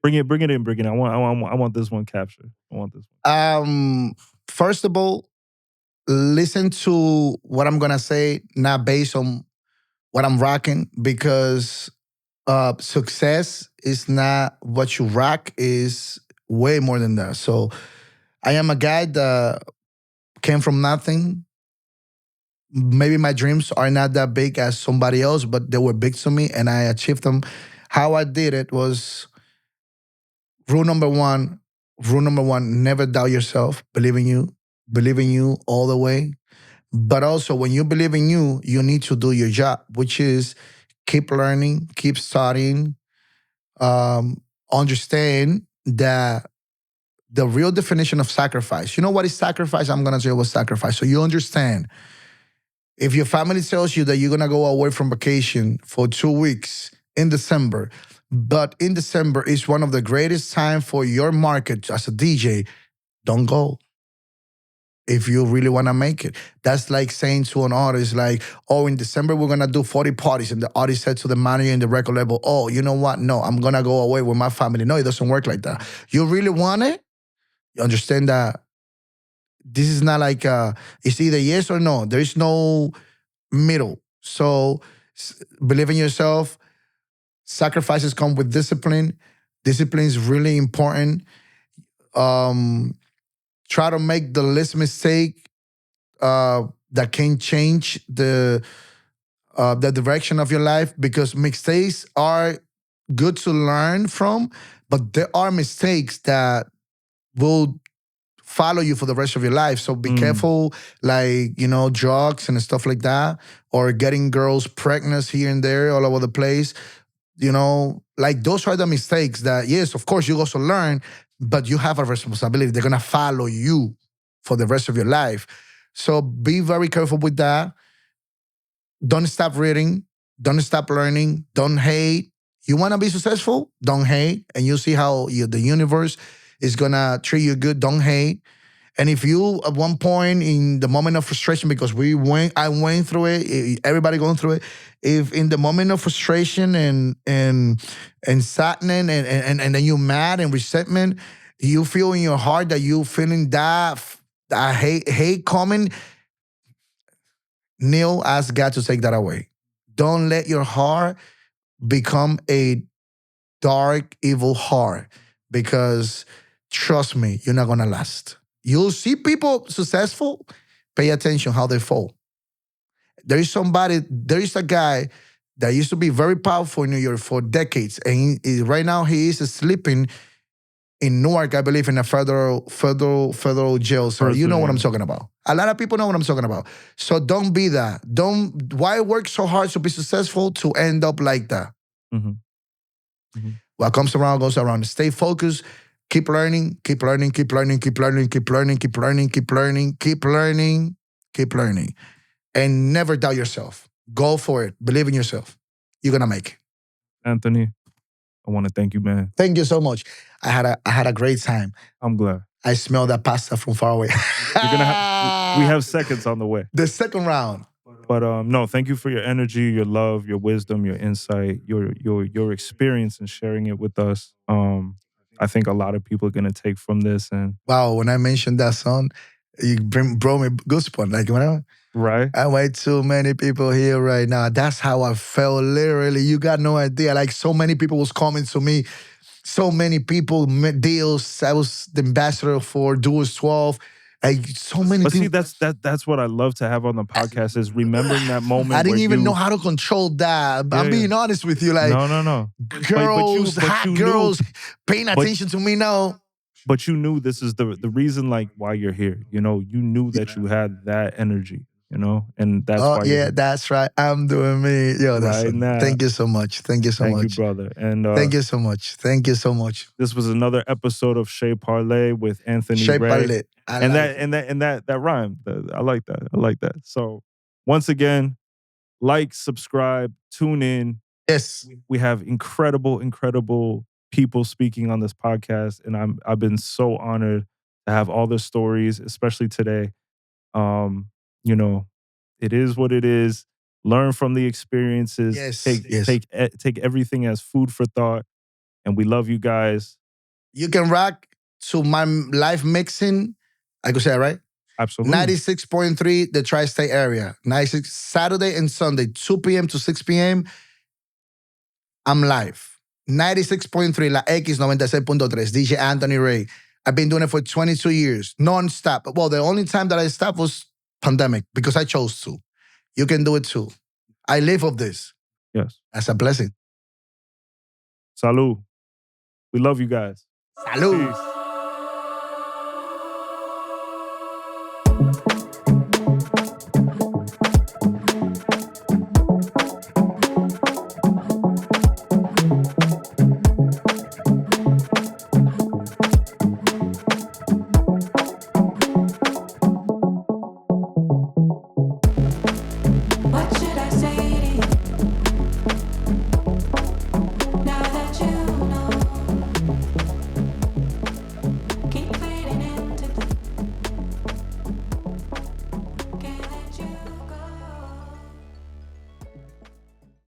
Bring it in. I want this one captured. I want this one. First of all, listen to what I'm gonna say, not based on what I'm rocking, because success is not what you rock, is way more than that. So I am a guy that came from nothing. Maybe my dreams are not that big as somebody else, but they were big to me and I achieved them. How I did it was rule number one, never doubt yourself. Believe in you all the way. But also when you believe in you, you need to do your job, which is keep learning, keep studying, understand that the real definition of sacrifice. You know what is sacrifice? I'm going to tell you what sacrifice. So you understand, if your family tells you that you're going to go away from vacation for 2 weeks in December, but in December is one of the greatest times for your market as a DJ, don't go. If you really want to make it. That's like saying to an artist, like, oh, in December, we're going to do 40 parties. And the artist said to the manager in the record label, oh, you know what? No, I'm going to go away with my family. No, it doesn't work like that. You really want it? You understand that this is not like, it's either yes or no. There is no middle. So believe in yourself. Sacrifices come with discipline. Discipline is really important. Try to make the least mistake that can change the direction of your life, because mistakes are good to learn from, but there are mistakes that will follow you for the rest of your life. So be careful, like, drugs and stuff like that, or getting girls pregnant here and there all over the place. Like those are the mistakes that, yes, of course, you also learn, but you have a responsibility. They're going to follow you for the rest of your life. So be very careful with that. Don't stop reading. Don't stop learning. Don't hate. You want to be successful? Don't hate. And you see how the universe is going to treat you good. Don't hate. And if you, at one point in the moment of frustration, because I went through it, everybody going through it. If in the moment of frustration and sadness and then you're mad and resentment, you feel in your heart that you feeling that hate coming, Neil, ask God to take that away. Don't let your heart become a dark, evil heart, because trust me, you're not gonna last. You'll see people successful, pay attention how they fall. There is a guy that used to be very powerful in New York for decades, and right now he is sleeping in Newark, I believe, in a federal jail. So you know what I'm talking about. A lot of people know what I'm talking about. So don't be that. Why work so hard to be successful to end up like that? Mm-hmm. Mm-hmm. What comes around goes around. Stay focused. Keep learning, keep learning, keep learning, keep learning, keep learning, keep learning, keep learning, keep learning, keep learning. And never doubt yourself. Go for it. Believe in yourself. You're going to make it. Anthony, I want to thank you, man. Thank you so much. I had a great time. I'm glad. I smell that pasta from far away. We have seconds on the way. The second round. But no, thank you for your energy, your love, your wisdom, your insight, your experience and sharing it with us. I think a lot of people are gonna take from this. And wow, when I mentioned that song, it brought me goosebumps. Like right, I wait too many people here right now. That's how I felt. Literally, you got no idea. Like so many people was coming to me. So many people met deals. I was the ambassador for Duos 12. So many but people. See, that's what I love to have on the podcast is remembering that moment. I didn't even know how to control that. I'm being honest with you. Like no. Girls, hot girls paying attention to me now. But you knew this is the reason like why you're here. You knew that you had that energy. And that's why. Yeah, that's right. I'm doing me. Yo, that's right now. Thank you so much. Thank you so much. Thank you, brother. And thank you so much. Thank you so much. This was another episode of Chez Parlay with Anthony Chez Rey. Parlay. And that rhyme. I like that. I like that. So once again, like, subscribe, tune in. Yes. We have incredible people speaking on this podcast. And I've been so honored to have all the stories, especially today. It is what it is. Learn from the experiences. Yes. Take everything as food for thought. And we love you guys. You can rock to my live mixing. I could say it right? Absolutely. 96.3, the tri-state area. 96 Saturday and Sunday, 2 p.m. to 6 p.m. I'm live. 96.3, La X 96.3, DJ Anthony Rey. I've been doing it for 22 years, non-stop. Well, the only time that I stopped was pandemic because I chose to. You can do it too. I live of this. Yes. That's a blessing. Salud. We love you guys. Salud. Peace.